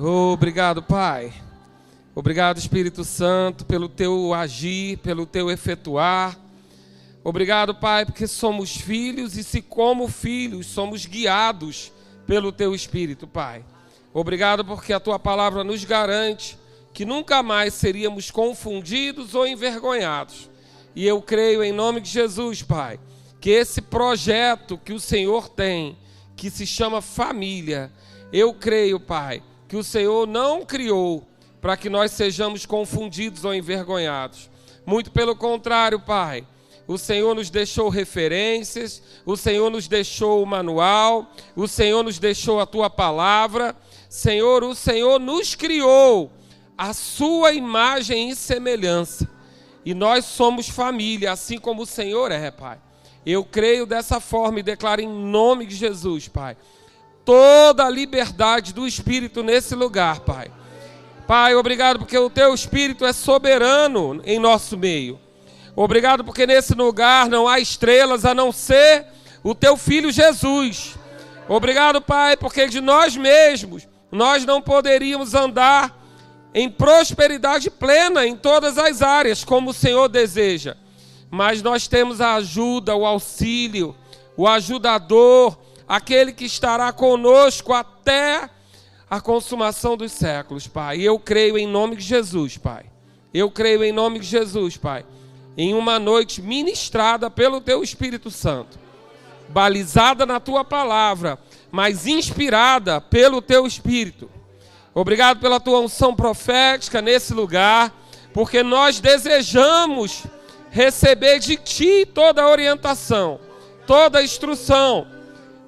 Obrigado, Pai. Obrigado, Espírito Santo, pelo teu agir, pelo teu efetuar. Obrigado, Pai, porque somos filhos e se como filhos somos guiados pelo teu Espírito, Pai. Obrigado porque a tua palavra nos garante que nunca mais seríamos confundidos ou envergonhados. E eu creio em nome de Jesus, Pai, que esse projeto que o Senhor tem, que se chama família, eu creio, Pai, que o Senhor não criou para que nós sejamos confundidos ou envergonhados. Muito pelo contrário, Pai. O Senhor nos deixou referências, o Senhor nos deixou o manual, o Senhor nos deixou a tua palavra. Senhor, o Senhor nos criou a sua imagem e semelhança. E nós somos família, assim como o Senhor é, Pai. Eu creio dessa forma e declaro em nome de Jesus, Pai, toda a liberdade do Espírito nesse lugar, Pai. Pai, obrigado porque o teu Espírito é soberano em nosso meio. Obrigado porque nesse lugar não há estrelas a não ser o teu Filho Jesus. Obrigado, Pai, porque de nós mesmos nós não poderíamos andar em prosperidade plena em todas as áreas, como o Senhor deseja. Mas nós temos a ajuda, o auxílio, o ajudador, aquele que estará conosco até a consumação dos séculos, Pai. E eu creio em nome de Jesus, Pai. Eu creio em nome de Jesus, Pai, em uma noite ministrada pelo teu Espírito Santo, balizada na tua palavra, mas inspirada pelo teu Espírito. Obrigado pela tua unção profética nesse lugar, porque nós desejamos receber de ti toda a orientação, toda a instrução,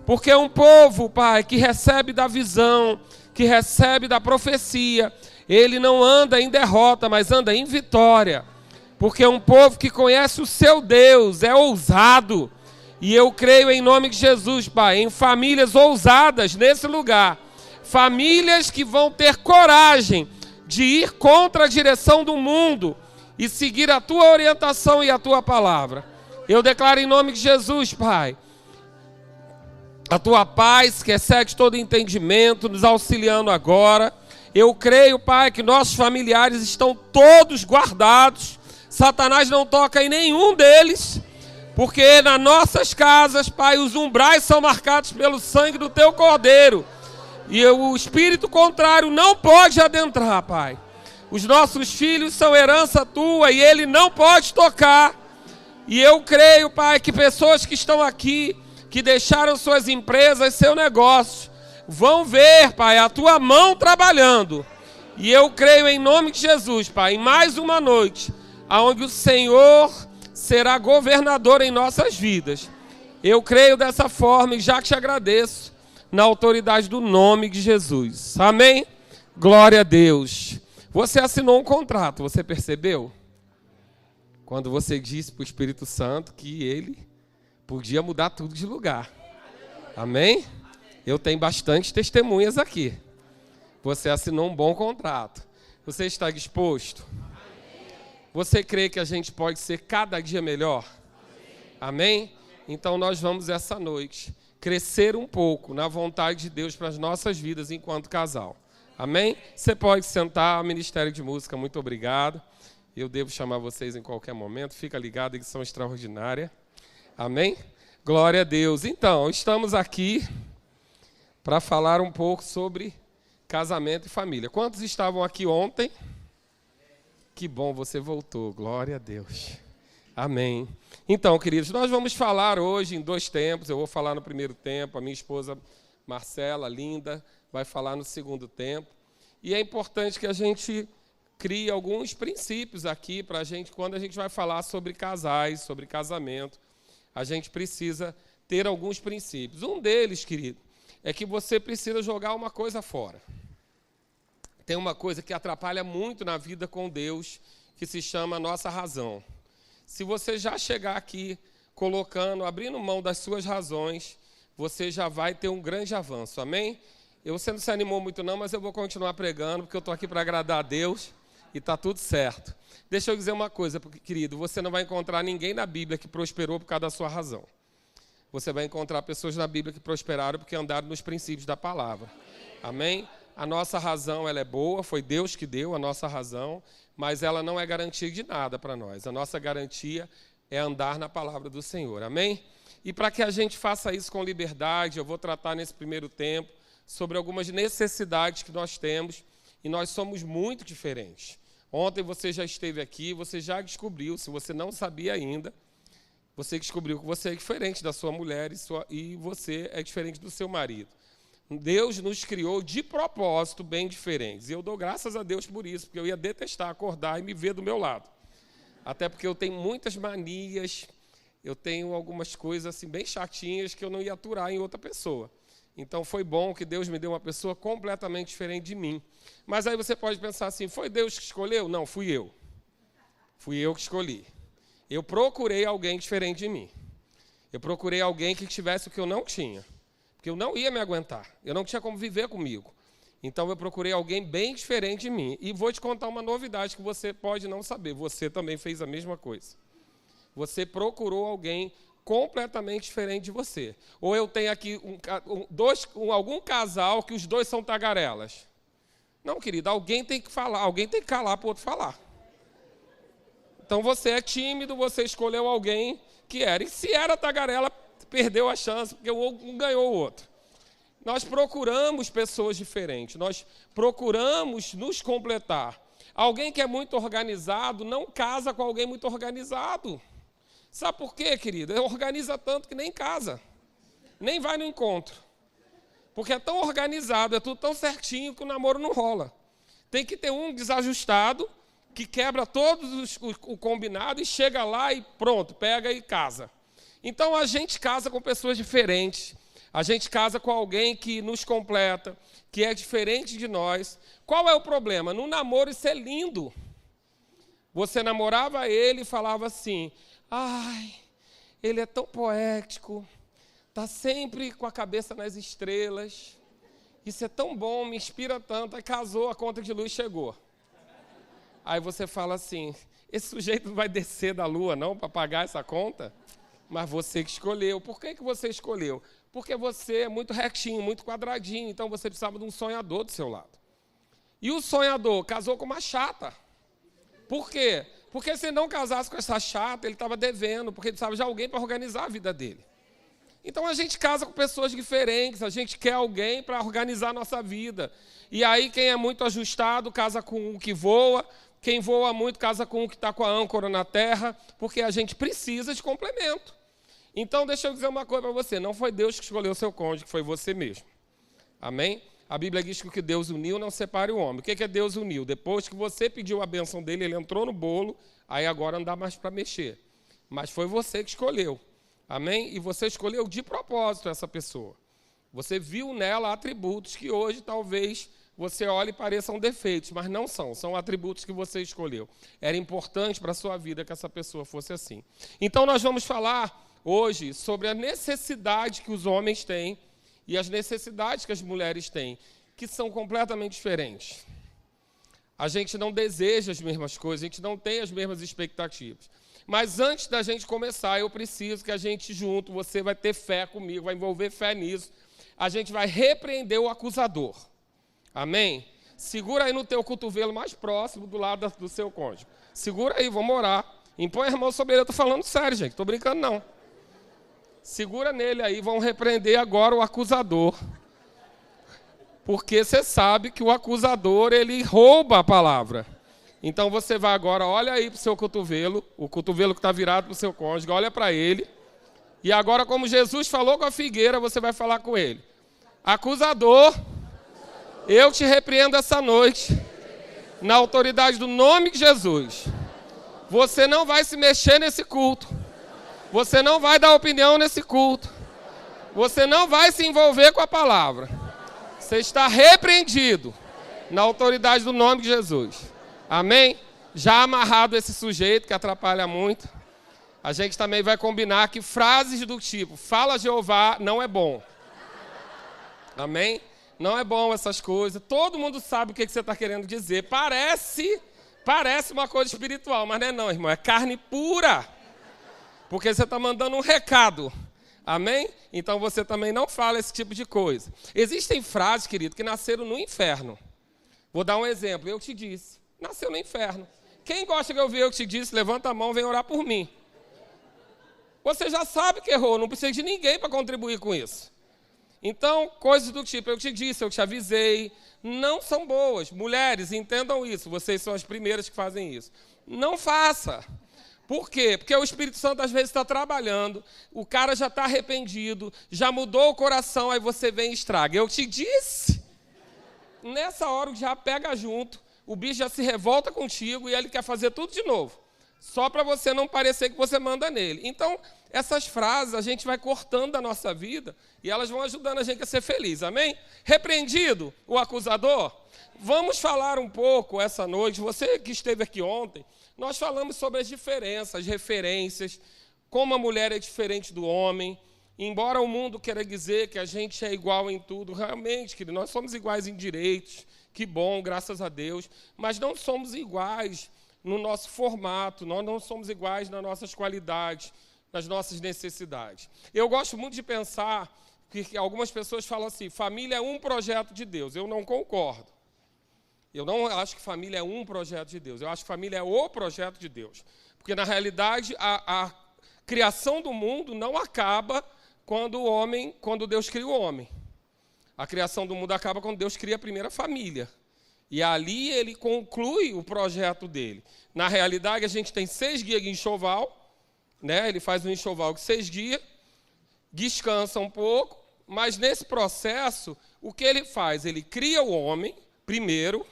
porque é um povo, Pai, que recebe da visão, que recebe da profecia, ele não anda em derrota, mas anda em vitória. Porque é um povo que conhece o seu Deus, é ousado. E eu creio em nome de Jesus, Pai, em famílias ousadas nesse lugar. Famílias que vão ter coragem de ir contra a direção do mundo e seguir a tua orientação e a tua palavra. Eu declaro em nome de Jesus, Pai, a tua paz que excede todo entendimento, nos auxiliando agora. Eu creio, Pai, que nossos familiares estão todos guardados. Satanás não toca em nenhum deles, porque nas nossas casas, Pai, os umbrais são marcados pelo sangue do teu Cordeiro. E o espírito contrário não pode adentrar, Pai. Os nossos filhos são herança tua e ele não pode tocar. E eu creio, Pai, que pessoas que estão aqui, que deixaram suas empresas, seu negócio, vão ver, Pai, a tua mão trabalhando. E eu creio em nome de Jesus, Pai, em mais uma noite, onde o Senhor será governador em nossas vidas. Eu creio dessa forma e já te agradeço na autoridade do nome de Jesus. Amém? Glória a Deus. Você assinou um contrato, você percebeu? Quando você disse para o Espírito Santo que ele podia mudar tudo de lugar. Amém? Eu tenho bastante testemunhas aqui. Você assinou um bom contrato. Você está disposto? Você crê que a gente pode ser cada dia melhor? Amém? Então nós vamos essa noite crescer um pouco na vontade de Deus para as nossas vidas enquanto casal. Amém? Você pode sentar, Ministério de Música, muito obrigado. Eu devo chamar vocês em qualquer momento. Fica ligado, eles são extraordinária. Amém? Glória a Deus. Então, estamos aqui para falar um pouco sobre casamento e família. Quantos estavam aqui ontem? Que bom, você voltou. Glória a Deus. Amém. Então, queridos, nós vamos falar hoje em 2 tempos. Eu vou falar no primeiro tempo, a minha esposa Marcela, linda, vai falar no segundo tempo. E é importante que a gente crie alguns princípios aqui para a gente, quando a gente vai falar sobre casais, sobre casamento, a gente precisa ter alguns princípios. Um deles, querido, é que você precisa jogar uma coisa fora. Tem uma coisa que atrapalha muito na vida com Deus, que se chama a nossa razão. Se você já chegar aqui colocando, abrindo mão das suas razões, você já vai ter um grande avanço, amém? Você não se animou muito não, mas eu vou continuar pregando, porque eu estou aqui para agradar a Deus e está tudo certo. Deixa eu dizer uma coisa, querido, você não vai encontrar ninguém na Bíblia que prosperou por causa da sua razão. Você vai encontrar pessoas na Bíblia que prosperaram porque andaram nos princípios da palavra. Amém? A nossa razão ela é boa, foi Deus que deu a nossa razão, mas ela não é garantia de nada para nós. A nossa garantia é andar na palavra do Senhor, amém? E para que a gente faça isso com liberdade, eu vou tratar nesse primeiro tempo sobre algumas necessidades que nós temos, e nós somos muito diferentes. Ontem você já esteve aqui, você já descobriu, se você não sabia ainda, você descobriu que você é diferente da sua mulher e você é diferente do seu marido. Deus nos criou de propósito bem diferentes. E eu dou graças a Deus por isso, porque eu ia detestar acordar e me ver do meu lado. Até porque eu tenho muitas manias, eu tenho algumas coisas assim bem chatinhas que eu não ia aturar em outra pessoa. Então foi bom que Deus me deu uma pessoa completamente diferente de mim. Mas aí você pode pensar assim, foi Deus que escolheu? Não, fui eu. Fui eu que escolhi. Eu procurei alguém diferente de mim. Eu procurei alguém que tivesse o que eu não tinha. Porque eu não ia me aguentar. Eu não tinha como viver comigo. Então eu procurei alguém bem diferente de mim. E vou te contar uma novidade que você pode não saber. Você também fez a mesma coisa. Você procurou alguém completamente diferente de você. Ou eu tenho aqui algum casal que os dois são tagarelas. Não, querido, alguém tem que falar, alguém tem que calar para o outro falar. Então você é tímido, você escolheu alguém que era. E se era tagarela, perdeu a chance, porque um ganhou o outro. Nós procuramos pessoas diferentes, nós procuramos nos completar. Alguém que é muito organizado não casa com alguém muito organizado. Sabe por quê, querido? Ele organiza tanto que nem casa, nem vai no encontro. Porque é tão organizado, é tudo tão certinho que o namoro não rola. Tem que ter um desajustado que quebra todos o combinado e chega lá e pronto, pega e casa. Então a gente casa com pessoas diferentes, a gente casa com alguém que nos completa, que é diferente de nós. Qual é o problema? No namoro isso é lindo. Você namorava ele e falava assim, ai, ele é tão poético, está sempre com a cabeça nas estrelas, isso é tão bom, me inspira tanto, aí casou, a conta de luz chegou. Aí você fala assim, esse sujeito não vai descer da lua não para pagar essa conta? Mas você que escolheu. Por que você escolheu? Porque você é muito retinho, muito quadradinho, então você precisava de um sonhador do seu lado. E o sonhador casou com uma chata. Por quê? Porque se não casasse com essa chata, ele estava devendo, porque ele precisava de alguém para organizar a vida dele. Então a gente casa com pessoas diferentes, a gente quer alguém para organizar a nossa vida. E aí quem é muito ajustado casa com o que voa, quem voa muito casa com o que está com a âncora na terra, porque a gente precisa de complemento. Então, deixa eu dizer uma coisa para você. Não foi Deus que escolheu o seu cônjuge, foi você mesmo. Amém? A Bíblia diz que o que Deus uniu não separe o homem. O que é Deus uniu? Depois que você pediu a bênção dele, ele entrou no bolo, aí agora não dá mais para mexer. Mas foi você que escolheu. Amém? E você escolheu de propósito essa pessoa. Você viu nela atributos que hoje talvez você olhe e pareçam defeitos, mas não são. São atributos que você escolheu. Era importante para a sua vida que essa pessoa fosse assim. Então, nós vamos falar hoje sobre a necessidade que os homens têm e as necessidades que as mulheres têm, que são completamente diferentes. A gente não deseja as mesmas coisas, a gente não tem as mesmas expectativas. Mas antes da gente começar, eu preciso que a gente junto, você vai ter fé comigo, vai envolver fé nisso, a gente vai repreender o acusador. Amém? Segura aí no teu cotovelo mais próximo, do lado do seu cônjuge. Segura aí, vamos orar. Impõe a mão sobre ele, eu estou falando sério, gente, estou brincando não. Segura nele aí, vão repreender agora o acusador. Porque você sabe que o acusador, ele rouba a palavra. Então você vai agora, olha aí para o seu cotovelo, o cotovelo que está virado para o seu cônjuge, olha para ele. E agora, como Jesus falou com a figueira, você vai falar com ele. Acusador, eu te repreendo essa noite, na autoridade do nome de Jesus. Você não vai se mexer nesse culto. Você não vai dar opinião nesse culto. Você não vai se envolver com a palavra. Você está repreendido na autoridade do nome de Jesus. Amém? Já amarrado esse sujeito que atrapalha muito, a gente também vai combinar que frases do tipo, fala Jeová, não é bom. Amém? Não é bom essas coisas. Todo mundo sabe o que você está querendo dizer. Parece uma coisa espiritual, mas não é não, irmão. É carne pura. Porque você está mandando um recado. Amém? Então você também não fala esse tipo de coisa. Existem frases, querido, que nasceram no inferno. Vou dar um exemplo. Eu te disse. Nasceu no inferno. Quem gosta de ouvir eu te disse, levanta a mão, vem orar por mim. Você já sabe que errou, não precisa de ninguém para contribuir com isso. Então, coisas do tipo, eu te disse, eu te avisei, não são boas. Mulheres, entendam isso, vocês são as primeiras que fazem isso. Não faça. Por quê? Porque o Espírito Santo às vezes está trabalhando, o cara já está arrependido, já mudou o coração, aí você vem e estraga. Eu te disse. Nessa hora já pega junto, o bicho já se revolta contigo e ele quer fazer tudo de novo. Só para você não parecer que você manda nele. Então, essas frases a gente vai cortando da nossa vida e elas vão ajudando a gente a ser feliz. Amém? Repreendido o acusador? Vamos falar um pouco essa noite. Você que esteve aqui ontem, nós falamos sobre as diferenças, as referências, como a mulher é diferente do homem. Embora o mundo queira dizer que a gente é igual em tudo, realmente, querido, nós somos iguais em direitos, que bom, graças a Deus, mas não somos iguais no nosso formato, nós não somos iguais nas nossas qualidades, nas nossas necessidades. Eu gosto muito de pensar que algumas pessoas falam assim, família é um projeto de Deus. Eu não concordo. Eu não acho que família é um projeto de Deus. Eu acho que família é o projeto de Deus. Porque, na realidade, a criação do mundo não acaba quando Deus cria o homem. A criação do mundo acaba quando Deus cria a primeira família. E ali ele conclui o projeto dele. Na realidade, a gente tem 6 dias de enxoval, né? Ele faz um enxoval de 6 dias, descansa um pouco, mas nesse processo, o que ele faz? Ele cria o homem primeiro,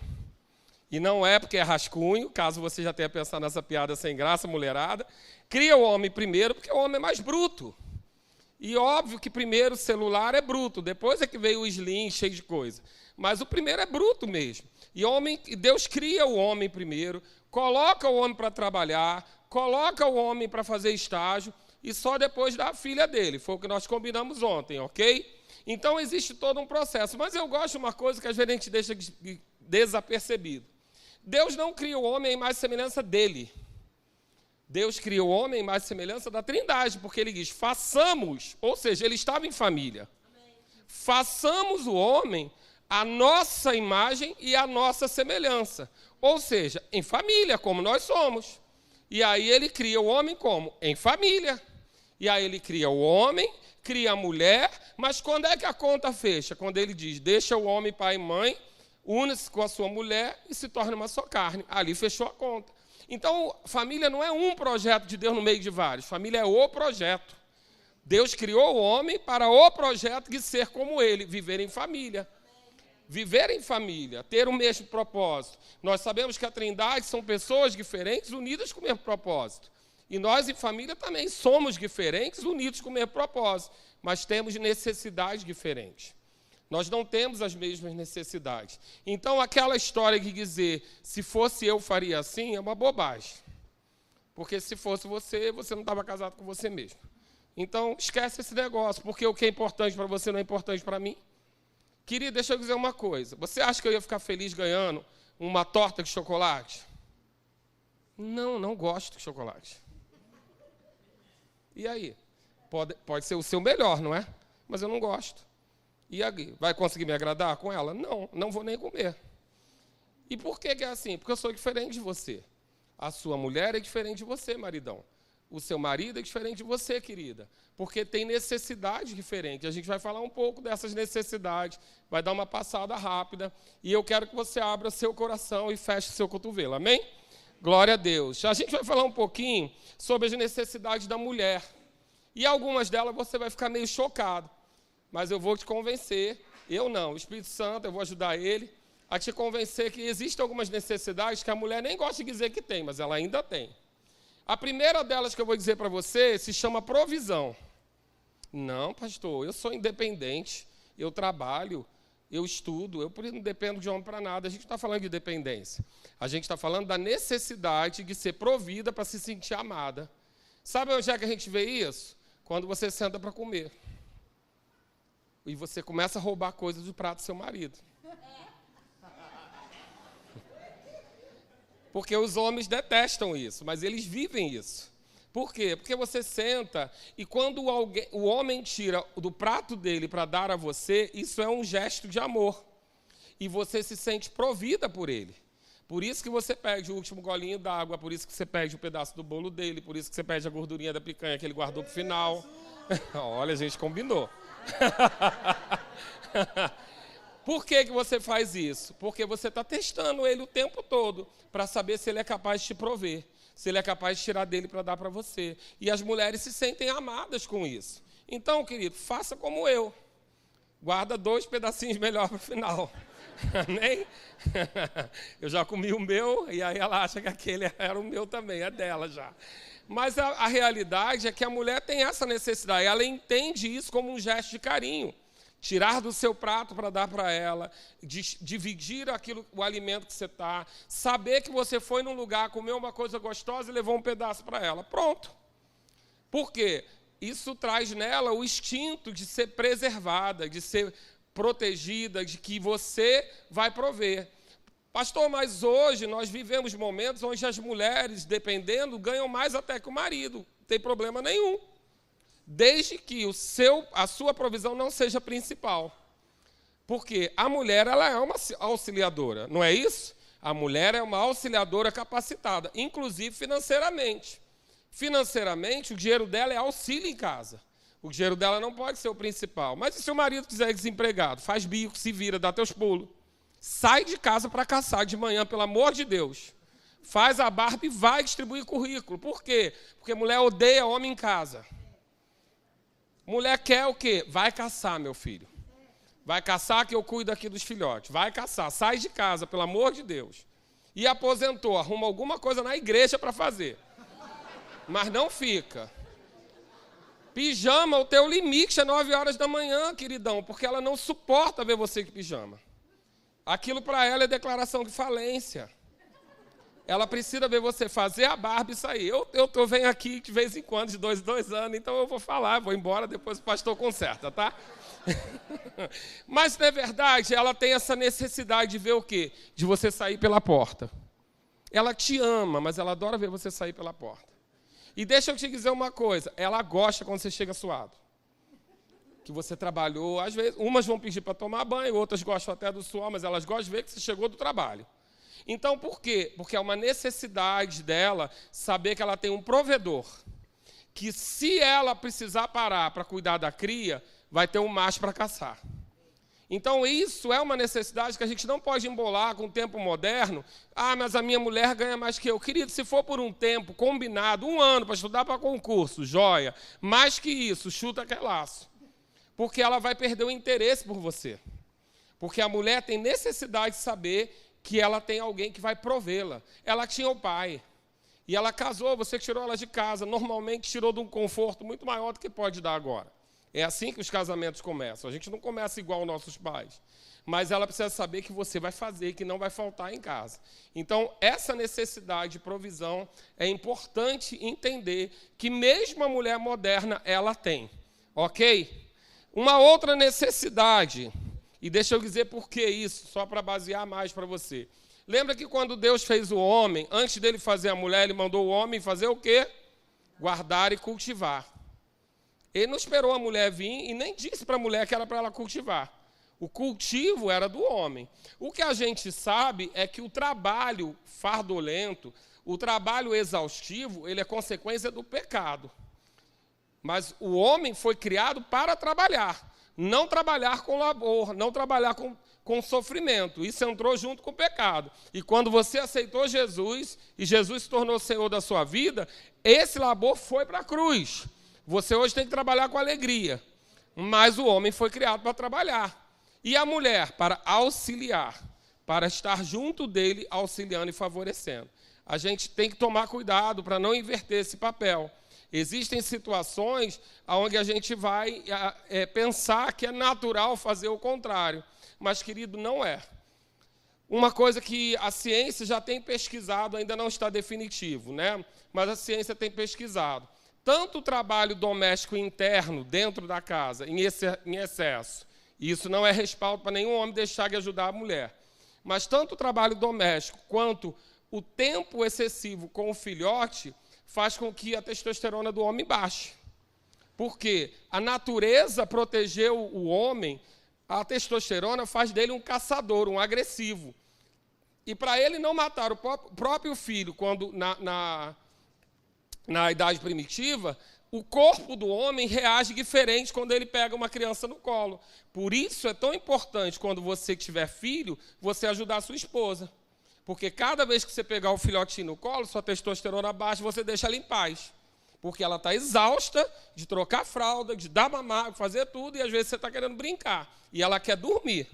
e não é porque é rascunho, caso você já tenha pensado nessa piada sem graça, mulherada, cria o homem primeiro porque o homem é mais bruto. E óbvio que primeiro o celular é bruto, depois é que veio o slim cheio de coisa. Mas o primeiro é bruto mesmo. E Deus cria o homem primeiro, coloca o homem para trabalhar, coloca o homem para fazer estágio e só depois dá a filha dele. Foi o que nós combinamos ontem, ok? Então existe todo um processo. Mas eu gosto de uma coisa que às vezes a gente deixa desapercebido. Deus não cria o homem em imagem e semelhança dele. Deus cria o homem em imagem e semelhança da Trindade, porque ele diz, façamos, ou seja, ele estava em família. Façamos o homem a nossa imagem e a nossa semelhança. Ou seja, em família, como nós somos. E aí ele cria o homem como? Em família. E aí ele cria o homem, cria a mulher, mas quando é que a conta fecha? Quando ele diz, deixa o homem pai e mãe, une-se com a sua mulher e se torna uma só carne. Ali fechou a conta. Então, família não é um projeto de Deus no meio de vários. Família é o projeto. Deus criou o homem para o projeto de ser como ele, viver em família. Viver em família, ter o mesmo propósito. Nós sabemos que a Trindade são pessoas diferentes, unidas com o mesmo propósito. E nós, em família, também somos diferentes, unidos com o mesmo propósito. Mas temos necessidades diferentes. Nós não temos as mesmas necessidades. Então, aquela história de dizer, se fosse eu, faria assim, é uma bobagem. Porque se fosse você, você não estava casado com você mesmo. Então, esquece esse negócio, porque o que é importante para você não é importante para mim. Querido, deixa eu dizer uma coisa. Você acha que eu ia ficar feliz ganhando uma torta de chocolate? Não, não gosto de chocolate. E aí? Pode ser o seu melhor, não é? Mas eu não gosto. E aí? Vai conseguir me agradar com ela? Não, não vou nem comer. E por que é assim? Porque eu sou diferente de você. A sua mulher é diferente de você, maridão. O seu marido é diferente de você, querida. Porque tem necessidades diferentes. A gente vai falar um pouco dessas necessidades, vai dar uma passada rápida. E eu quero que você abra seu coração e feche seu cotovelo. Amém? Glória a Deus. A gente vai falar um pouquinho sobre as necessidades da mulher. E algumas delas você vai ficar meio chocado. Mas eu vou te convencer, eu não, o Espírito Santo, eu vou ajudar ele a te convencer que existem algumas necessidades que a mulher nem gosta de dizer que tem, mas ela ainda tem. A primeira delas que eu vou dizer para você se chama provisão. Não, pastor, eu sou independente, eu trabalho, eu estudo, eu não dependo de homem para nada. A gente não está falando de dependência. A gente está falando da necessidade de ser provida para se sentir amada. Sabe onde é que a gente vê isso? Quando você senta para comer. E você começa a roubar coisas do prato do seu marido. Porque os homens detestam isso, mas eles vivem isso. Por quê? Porque você senta e quando o homem tira do prato dele para dar a você, isso é um gesto de amor. E você se sente provida por ele. Por isso que você pede o último golinho d'água, por isso que você pede um pedaço do bolo dele, por isso que você pede a gordurinha da picanha que ele guardou para o final. Olha, a gente combinou. Por que você faz isso? Porque você está testando ele o tempo todo para saber se ele é capaz de te prover, se ele é capaz de tirar dele para dar para você. E as mulheres se sentem amadas com isso. Então, querido, faça como eu. Guarda 2 pedacinhos melhor para o final. Nem? Eu já comi o meu e aí ela acha que aquele era o meu também, é dela já. Mas a realidade é que a mulher tem essa necessidade, ela entende isso como um gesto de carinho. Tirar do seu prato para dar para ela, dividir o alimento que você está, saber que você foi num lugar, comeu uma coisa gostosa e levou um pedaço para ela. Pronto. Por quê? Isso traz nela o instinto de ser preservada, de ser protegida, de que você vai prover. Pastor, mas hoje nós vivemos momentos onde as mulheres, dependendo, ganham mais até que o marido. Não tem problema nenhum. Desde que a sua provisão não seja principal. Porque a mulher ela é uma auxiliadora, não é isso? A mulher é uma auxiliadora capacitada, inclusive financeiramente. Financeiramente, o dinheiro dela é auxílio em casa. O dinheiro dela não pode ser o principal. Mas e se o marido quiser desempregado? Faz bico, se vira, dá teus pulos. Sai de casa para caçar de manhã, pelo amor de Deus. Faz a barba e vai distribuir currículo. Por quê? Porque mulher odeia homem em casa. Mulher quer o quê? Vai caçar, meu filho. Vai caçar que eu cuido aqui dos filhotes. Vai caçar. Sai de casa, pelo amor de Deus. E aposentou, arruma alguma coisa na igreja para fazer. Mas não fica. Pijama, o teu limite é 9 horas da manhã, queridão, porque ela não suporta ver você de pijama. Aquilo para ela é declaração de falência. Ela precisa ver você fazer a barba e sair. Eu venho aqui de vez em quando, de 2 em 2 anos, então eu vou falar, vou embora, depois o pastor conserta, tá? Mas, na verdade, ela tem essa necessidade de ver o quê? De você sair pela porta. Ela te ama, mas ela adora ver você sair pela porta. E deixa eu te dizer uma coisa, ela gosta quando você chega suado. Que você trabalhou, às vezes, umas vão pedir para tomar banho, outras gostam até do suor, mas elas gostam de ver que você chegou do trabalho. Então, por quê? Porque é uma necessidade dela saber que ela tem um provedor, que se ela precisar parar para cuidar da cria, vai ter um macho para caçar. Então, isso é uma necessidade que a gente não pode embolar com o tempo moderno. Ah, mas a minha mulher ganha mais que eu. Querido, se for por um tempo combinado, 1 ano para estudar para concurso, joia. Mais que isso, chuta aquele laço. Porque ela vai perder o interesse por você. Porque a mulher tem necessidade de saber que ela tem alguém que vai provê-la. Ela tinha o pai. E ela casou, você tirou ela de casa. Normalmente tirou de um conforto muito maior do que pode dar agora. É assim que os casamentos começam. A gente não começa igual nossos pais. Mas ela precisa saber que você vai fazer, que não vai faltar em casa. Então, essa necessidade de provisão é importante entender que mesmo a mulher moderna, ela tem. Ok? Uma outra necessidade, e deixa eu dizer por que isso, só para basear mais para você. Lembra que quando Deus fez o homem, antes dele fazer a mulher, ele mandou o homem fazer o quê? Guardar e cultivar. Ele não esperou a mulher vir e nem disse para a mulher que era para ela cultivar. O cultivo era do homem. O que a gente sabe é que o trabalho fardolento, o trabalho exaustivo, ele é consequência do pecado. Mas o homem foi criado para trabalhar, não trabalhar com labor, não trabalhar com sofrimento. Isso entrou junto com o pecado. E quando você aceitou Jesus, e Jesus se tornou Senhor da sua vida, esse labor foi para a cruz. Você hoje tem que trabalhar com alegria, mas o homem foi criado para trabalhar. E a mulher para auxiliar, para estar junto dele, auxiliando e favorecendo. A gente tem que tomar cuidado para não inverter esse papel. Existem situações onde a gente vai pensar que é natural fazer o contrário. Mas, querido, não é. Uma coisa que a ciência já tem pesquisado, ainda não está definitivo, né? Mas a ciência tem pesquisado. Tanto o trabalho doméstico interno, dentro da casa, em excesso, e isso não é respaldo para nenhum homem deixar de ajudar a mulher, mas tanto o trabalho doméstico quanto o tempo excessivo com o filhote faz com que a testosterona do homem baixe. Porque a natureza protegeu o homem, a testosterona faz dele um caçador, um agressivo. E para ele não matar o próprio filho quando na idade primitiva, o corpo do homem reage diferente quando ele pega uma criança no colo. Por isso é tão importante, quando você tiver filho, você ajudar a sua esposa. Porque cada vez que você pegar o filhotinho no colo, sua testosterona baixa, você deixa ela em paz. Porque ela está exausta de trocar fralda, de dar mamar, fazer tudo, e às vezes você está querendo brincar. E ela quer dormir.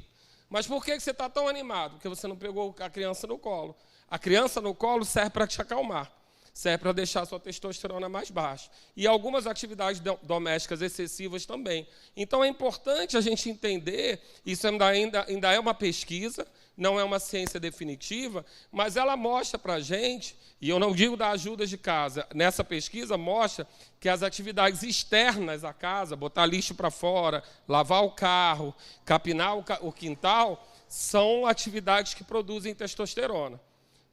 Mas por que você está tão animado? Porque você não pegou a criança no colo. A criança no colo serve para te acalmar. Serve para deixar a sua testosterona mais baixa. E algumas atividades domésticas excessivas também. Então é importante a gente entender, isso ainda é uma pesquisa, não é uma ciência definitiva, mas ela mostra para a gente, e eu não digo da ajuda de casa, nessa pesquisa mostra que as atividades externas à casa, botar lixo para fora, lavar o carro, capinar o quintal, são atividades que produzem testosterona.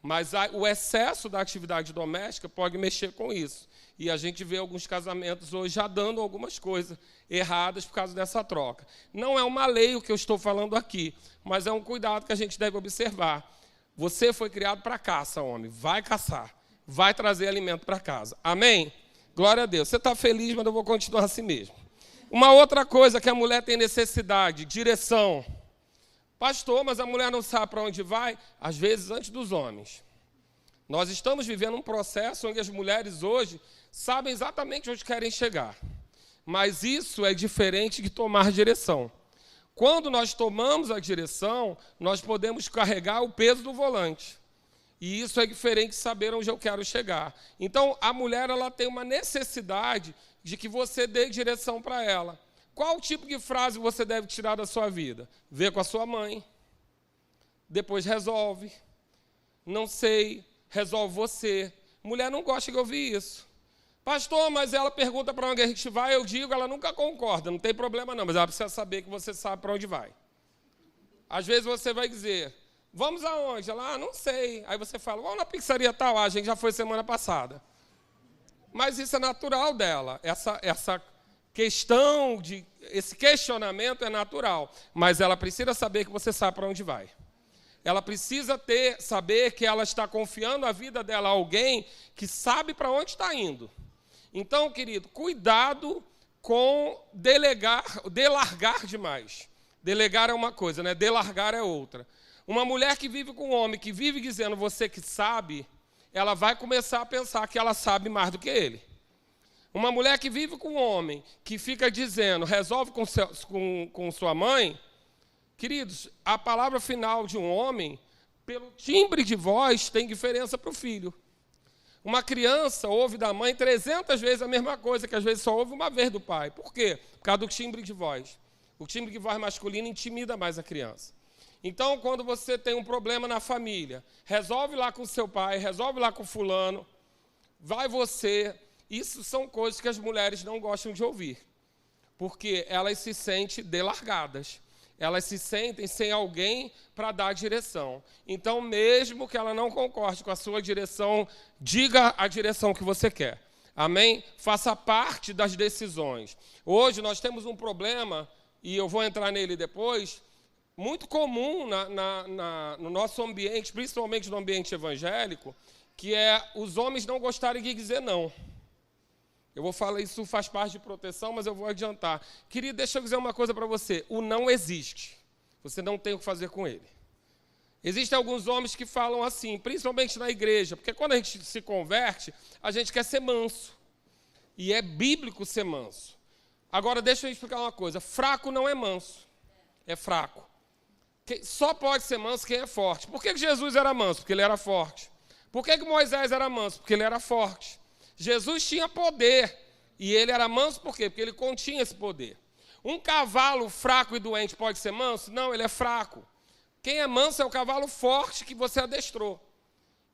Mas o excesso da atividade doméstica pode mexer com isso. E a gente vê alguns casamentos hoje já dando algumas coisas erradas por causa dessa troca. Não é uma lei o que eu estou falando aqui, mas é um cuidado que a gente deve observar. Você foi criado para caça, homem. Vai caçar. Vai trazer alimento para casa. Amém? Glória a Deus. Você está feliz, mas eu vou continuar assim mesmo. Uma outra coisa que a mulher tem necessidade, direção. Pastor, mas a mulher não sabe para onde vai? Às vezes, antes dos homens. Nós estamos vivendo um processo onde as mulheres hoje sabem exatamente onde querem chegar. Mas isso é diferente de tomar direção. Quando nós tomamos a direção, nós podemos carregar o peso do volante. E isso é diferente de saber onde eu quero chegar. Então, a mulher ela tem uma necessidade de que você dê direção para ela. Qual tipo de frase você deve tirar da sua vida? Vê com a sua mãe. Depois resolve. Não sei. Resolve você. Mulher não gosta de ouvir isso. Pastor, mas ela pergunta para onde a gente vai, eu digo, ela nunca concorda. Não tem problema não, mas ela precisa saber que você sabe para onde vai. Às vezes você vai dizer, vamos aonde? Ela, não sei. Aí você fala, vamos na pizzaria tal, a gente já foi semana passada. Mas isso é natural dela. Essa questão, esse questionamento é natural. Mas ela precisa saber que você sabe para onde vai. Ela precisa saber que ela está confiando a vida dela a alguém que sabe para onde está indo. Então, querido, cuidado com delargar demais. Delegar é uma coisa, né? Delargar é outra. Uma mulher que vive com um homem, que vive dizendo você que sabe, ela vai começar a pensar que ela sabe mais do que ele. Uma mulher que vive com um homem, que fica dizendo, resolve com sua mãe, queridos, a palavra final de um homem, pelo timbre de voz, tem diferença para o filho. Uma criança ouve da mãe 300 vezes a mesma coisa, que às vezes só ouve uma vez do pai. Por quê? Por causa do timbre de voz. O timbre de voz masculino intimida mais a criança. Então, quando você tem um problema na família, resolve lá com seu pai, resolve lá com fulano, vai você. Isso são coisas que as mulheres não gostam de ouvir, porque elas se sentem delargadas. Elas se sentem sem alguém para dar direção. Então, mesmo que ela não concorde com a sua direção, diga a direção que você quer. Amém? Faça parte das decisões. Hoje nós temos um problema, e eu vou entrar nele depois, muito comum no nosso ambiente, principalmente no ambiente evangélico, que é os homens não gostarem de dizer não. Eu vou falar, isso faz parte de proteção, mas eu vou adiantar. Querido, deixa eu dizer uma coisa para você. O não existe. Você não tem o que fazer com ele. Existem alguns homens que falam assim, principalmente na igreja, porque quando a gente se converte, a gente quer ser manso. E é bíblico ser manso. Agora, deixa eu explicar uma coisa. Fraco não é manso. É fraco. Só pode ser manso quem é forte. Por que Jesus era manso? Porque ele era forte. Por que Moisés era manso? Porque ele era forte. Jesus tinha poder, e ele era manso por quê? Porque ele continha esse poder. Um cavalo fraco e doente pode ser manso? Não, ele é fraco. Quem é manso é o cavalo forte que você adestrou.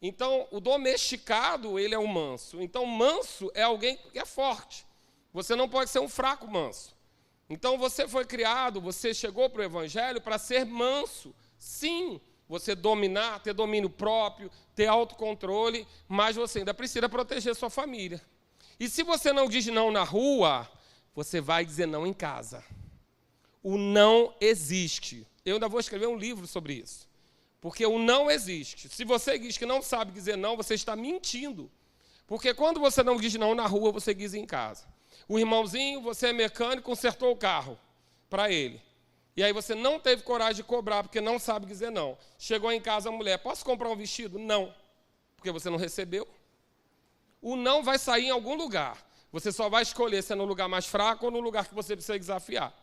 Então, o domesticado, ele é um manso. Então, manso é alguém que é forte. Você não pode ser um fraco manso. Então, você foi criado, você chegou para o Evangelho para ser manso. Sim, você dominar, ter domínio próprio, ter autocontrole, mas você ainda precisa proteger sua família. E se você não diz não na rua, você vai dizer não em casa. O não existe. Eu ainda vou escrever um livro sobre isso. Porque o não existe. Se você diz que não sabe dizer não, você está mentindo. Porque quando você não diz não na rua, você diz em casa. O irmãozinho, você é mecânico, consertou o carro para ele. E aí você não teve coragem de cobrar, porque não sabe dizer não. Chegou em casa a mulher, posso comprar um vestido? Não. Porque você não recebeu. O não vai sair em algum lugar. Você só vai escolher se é no lugar mais fraco ou no lugar que você precisa desafiar.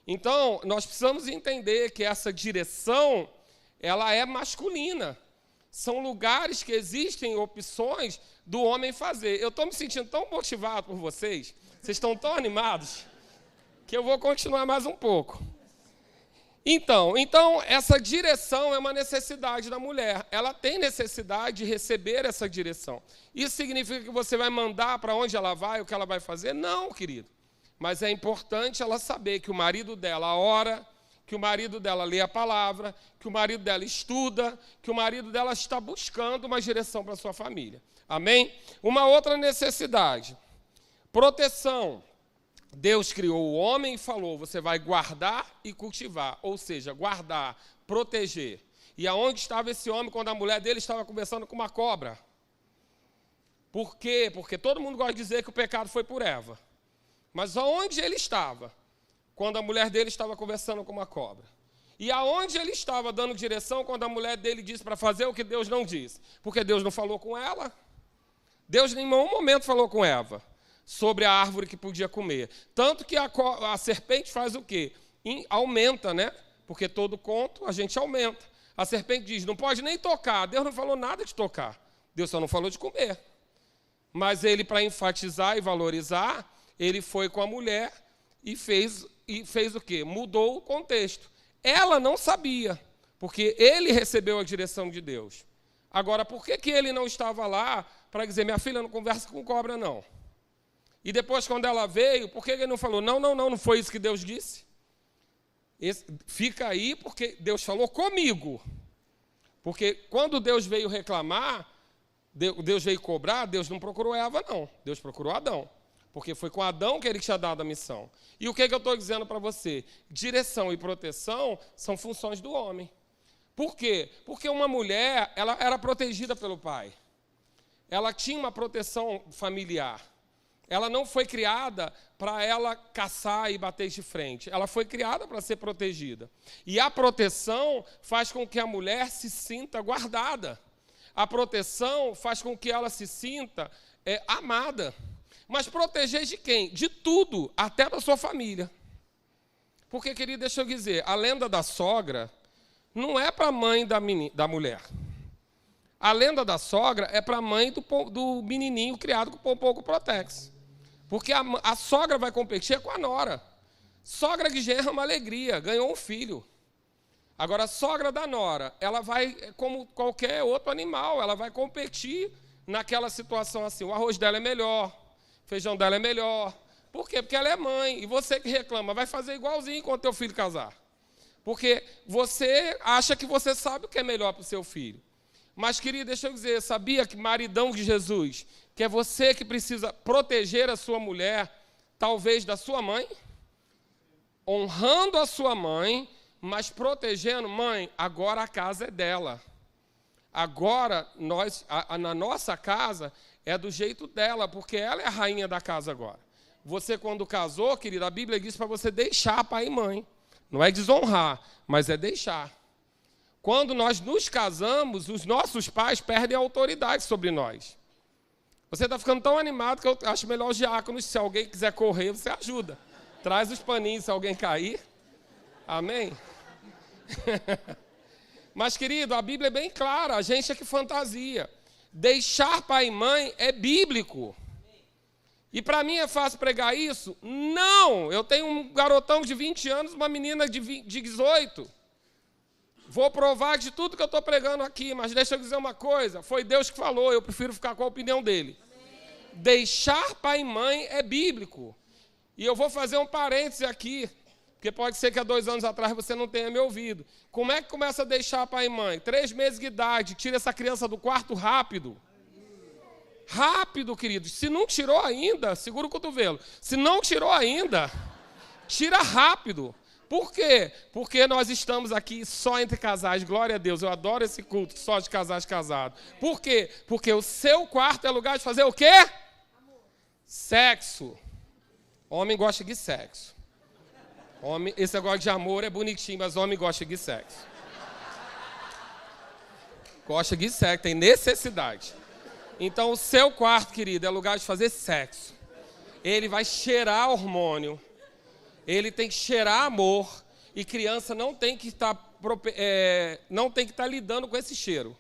Então, nós precisamos entender que essa direção, ela é masculina. São lugares que existem opções do homem fazer. Eu estou me sentindo tão motivado por vocês, vocês estão tão animados, que eu vou continuar mais um pouco. Então, essa direção é uma necessidade da mulher. Ela tem necessidade de receber essa direção. Isso significa que você vai mandar para onde ela vai, o que ela vai fazer? Não, querido. Mas é importante ela saber que o marido dela ora, que o marido dela lê a palavra, que o marido dela estuda, que o marido dela está buscando uma direção para a sua família. Amém? Uma outra necessidade, proteção. Deus criou o homem e falou, você vai guardar e cultivar, ou seja, guardar, proteger. E aonde estava esse homem quando a mulher dele estava conversando com uma cobra? Por quê? Porque todo mundo gosta de dizer que o pecado foi por Eva. Mas aonde ele estava quando a mulher dele estava conversando com uma cobra? E aonde ele estava dando direção quando a mulher dele disse para fazer o que Deus não disse? Porque Deus não falou com ela. Deus em nenhum momento falou com Eva sobre a árvore que podia comer. Tanto que a serpente faz o quê? Aumenta, né? Porque todo conto a gente aumenta. A serpente diz, não pode nem tocar. Deus não falou nada de tocar. Deus só não falou de comer. Mas ele, para enfatizar e valorizar, ele foi com a mulher e fez o quê? Mudou o contexto. Ela não sabia, porque ele recebeu a direção de Deus. Agora, por que ele não estava lá para dizer, minha filha, não conversa com cobra, não? E depois, quando ela veio, por que ele não falou, não foi isso que Deus disse? Fica aí porque Deus falou comigo. Porque quando Deus veio reclamar, Deus veio cobrar, Deus não procurou Eva, não. Deus procurou Adão. Porque foi com Adão que ele tinha dado a missão. E o que eu estou dizendo para você? Direção e proteção são funções do homem. Por quê? Porque uma mulher, ela era protegida pelo pai. Ela tinha uma proteção familiar. Ela não foi criada para ela caçar e bater de frente. Ela foi criada para ser protegida. E a proteção faz com que a mulher se sinta guardada. A proteção faz com que ela se sinta amada. Mas proteger de quem? De tudo, até da sua família. Porque, querido, deixa eu dizer, a lenda da sogra não é para a mãe da mulher. A lenda da sogra é para a mãe do menininho criado com o pouco Protex. Porque a sogra vai competir com a nora. Sogra de genro é uma alegria, ganhou um filho. Agora, a sogra da nora, ela vai, como qualquer outro animal, ela vai competir naquela situação assim. O arroz dela é melhor, o feijão dela é melhor. Por quê? Porque ela é mãe. E você que reclama, vai fazer igualzinho quando teu filho casar. Porque você acha que você sabe o que é melhor para o seu filho. Mas, querido, deixa eu dizer, sabia que maridão de Jesus, que é você que precisa proteger a sua mulher, talvez da sua mãe? Honrando a sua mãe, mas protegendo, mãe, agora a casa é dela. Agora, na nossa casa, é do jeito dela, porque ela é a rainha da casa agora. Você, quando casou, querida, a Bíblia diz para você deixar pai e mãe. Não é desonrar, mas é deixar. Quando nós nos casamos, os nossos pais perdem a autoridade sobre nós. Você está ficando tão animado que eu acho melhor os diáconos, se alguém quiser correr, você ajuda. Traz os paninhos se alguém cair. Amém? Mas, querido, a Bíblia é bem clara, a gente é que fantasia. Deixar pai e mãe é bíblico. E para mim é fácil pregar isso? Não! Eu tenho um garotão de 20 anos, uma menina de 18. Vou provar de tudo que eu estou pregando aqui, mas deixa eu dizer uma coisa. Foi Deus que falou, eu prefiro ficar com a opinião dele. Amém. Deixar pai e mãe é bíblico. E eu vou fazer um parêntese aqui, Porque pode ser que há 2 anos atrás você não tenha me ouvido. Como é que começa a deixar pai e mãe? 3 meses de idade, tira essa criança do quarto rápido. Rápido, queridos. Se não tirou ainda, segura o cotovelo. Se não tirou ainda, tira rápido. Por quê? Porque nós estamos aqui só entre casais. Glória a Deus, eu adoro esse culto só de casais casados. Por quê? Porque o seu quarto é lugar de fazer o quê? Sexo. Homem gosta de sexo. Homem, esse negócio de amor é bonitinho, mas homem gosta de sexo. Gosta de sexo, tem necessidade. Então, o seu quarto, querido, é lugar de fazer sexo. Ele vai cheirar hormônio. Ele tem que cheirar amor. E criança não tem que estar lidando com esse cheiro.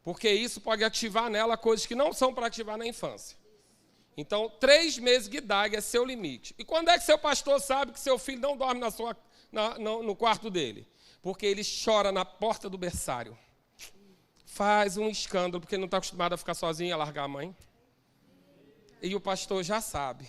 Porque isso pode ativar nela coisas que não são para ativar na infância. Então, 3 meses de idade é seu limite. E quando é que seu pastor sabe que seu filho não dorme no quarto dele? Porque ele chora na porta do berçário. Faz um escândalo, porque ele não está acostumado a ficar sozinho e a largar a mãe. E o pastor já sabe.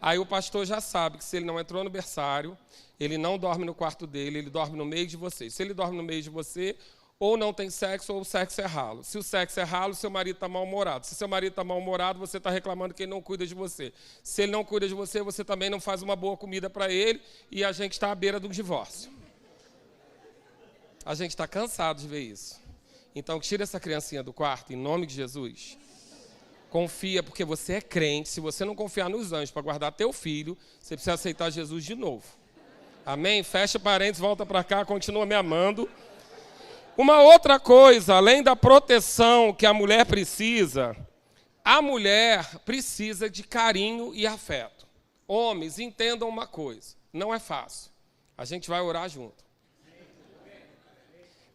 Aí o pastor já sabe que se ele não entrou no berçário, ele não dorme no quarto dele, ele dorme no meio de você. Se ele dorme no meio de você, ou não tem sexo, ou o sexo é ralo. Se o sexo é ralo, seu marido está mal-humorado. Se seu marido está mal-humorado, você está reclamando que ele não cuida de você. Se ele não cuida de você, você também não faz uma boa comida para ele, e a gente está à beira do divórcio. A gente está cansado de ver isso. Então, tira essa criancinha do quarto, em nome de Jesus. Confia, porque você é crente. Se você não confiar nos anjos para guardar teu filho, você precisa aceitar Jesus de novo. Amém? Fecha parênteses, volta para cá, continua me amando. Uma outra coisa, além da proteção que a mulher precisa de carinho e afeto. Homens, entendam uma coisa, não é fácil. A gente vai orar junto.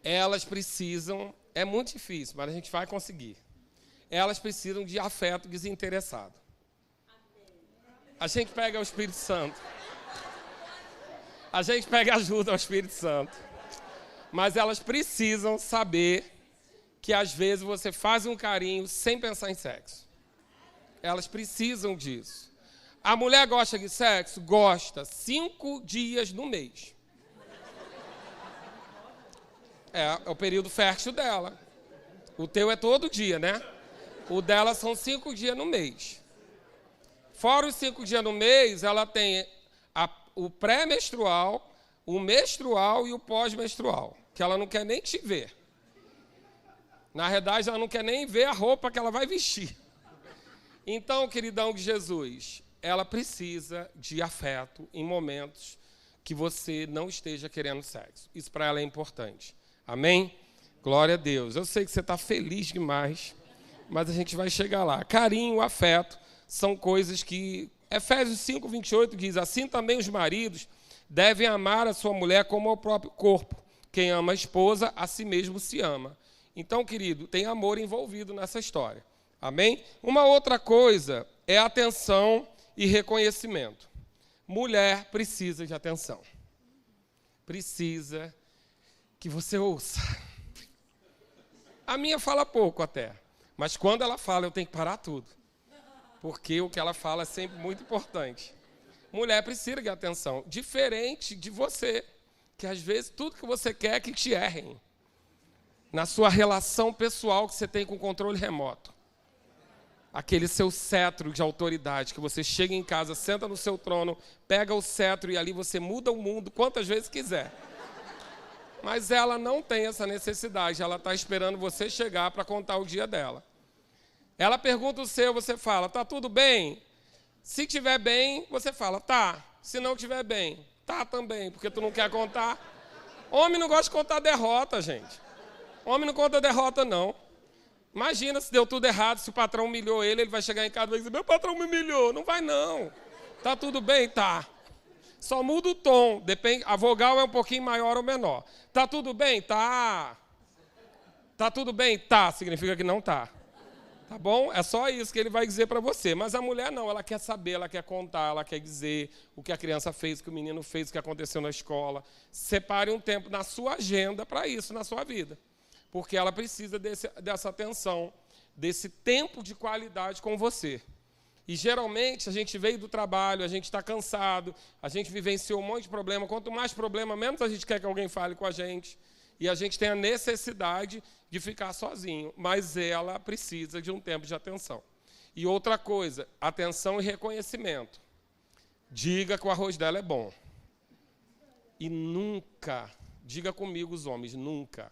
Elas precisam, é muito difícil, mas a gente vai conseguir. Elas precisam de afeto desinteressado. A gente pega o Espírito Santo. A gente pega ajuda ao Espírito Santo. Mas elas precisam saber que às vezes você faz um carinho sem pensar em sexo. Elas precisam disso. A mulher gosta de sexo? Gosta. 5 dias no mês. É o período fértil dela. O teu é todo dia, né? O dela são 5 dias no mês. Fora os 5 dias no mês, ela tem o pré-menstrual, o menstrual e o pós-menstrual, que ela não quer nem te ver. Na verdade, ela não quer nem ver a roupa que ela vai vestir. Então, queridão de Jesus, ela precisa de afeto em momentos que você não esteja querendo sexo. Isso para ela é importante. Amém? Glória a Deus. Eu sei que você está feliz demais, mas a gente vai chegar lá. Carinho, afeto, são coisas que... Efésios 5:28 diz, assim também os maridos devem amar a sua mulher como ao próprio corpo. Quem ama a esposa, a si mesmo se ama. Então, querido, tem amor envolvido nessa história. Amém? Uma outra coisa é atenção e reconhecimento. Mulher precisa de atenção. Precisa que você ouça. A minha fala pouco até, mas quando ela fala eu tenho que parar tudo. Porque o que ela fala é sempre muito importante. Mulher precisa de atenção, diferente de você, que às vezes tudo que você quer é que te errem. Na sua relação pessoal que você tem com controle remoto. Aquele seu cetro de autoridade, que você chega em casa, senta no seu trono, pega o cetro e ali você muda o mundo quantas vezes quiser. Mas ela não tem essa necessidade, ela está esperando você chegar para contar o dia dela. Ela pergunta o seu, você fala, tá tudo bem? Se tiver bem, você fala, tá. Se não tiver bem, tá também, porque tu não quer contar. Homem não gosta de contar derrota, gente. Homem não conta derrota, não. Imagina se deu tudo errado, se o patrão humilhou ele, ele vai chegar em casa e vai dizer, meu patrão me humilhou. Não vai, não. Tá tudo bem? Tá. Só muda o tom, depende, a vogal é um pouquinho maior ou menor. Tá tudo bem? Tá. Tá tudo bem? Tá, significa que não tá. Tá bom? É só isso que ele vai dizer para você. Mas a mulher não, ela quer saber, ela quer contar, ela quer dizer o que a criança fez, o que o menino fez, o que aconteceu na escola. Separe um tempo na sua agenda para isso, na sua vida. Porque ela precisa dessa atenção, desse tempo de qualidade com você. E geralmente a gente veio do trabalho, a gente está cansado, a gente vivenciou um monte de problema. Quanto mais problema, menos a gente quer que alguém fale com a gente. E a gente tem a necessidade de ficar sozinho. Mas ela precisa de um tempo de atenção. E outra coisa, atenção e reconhecimento. Diga que o arroz dela é bom. E nunca, diga comigo os homens, nunca.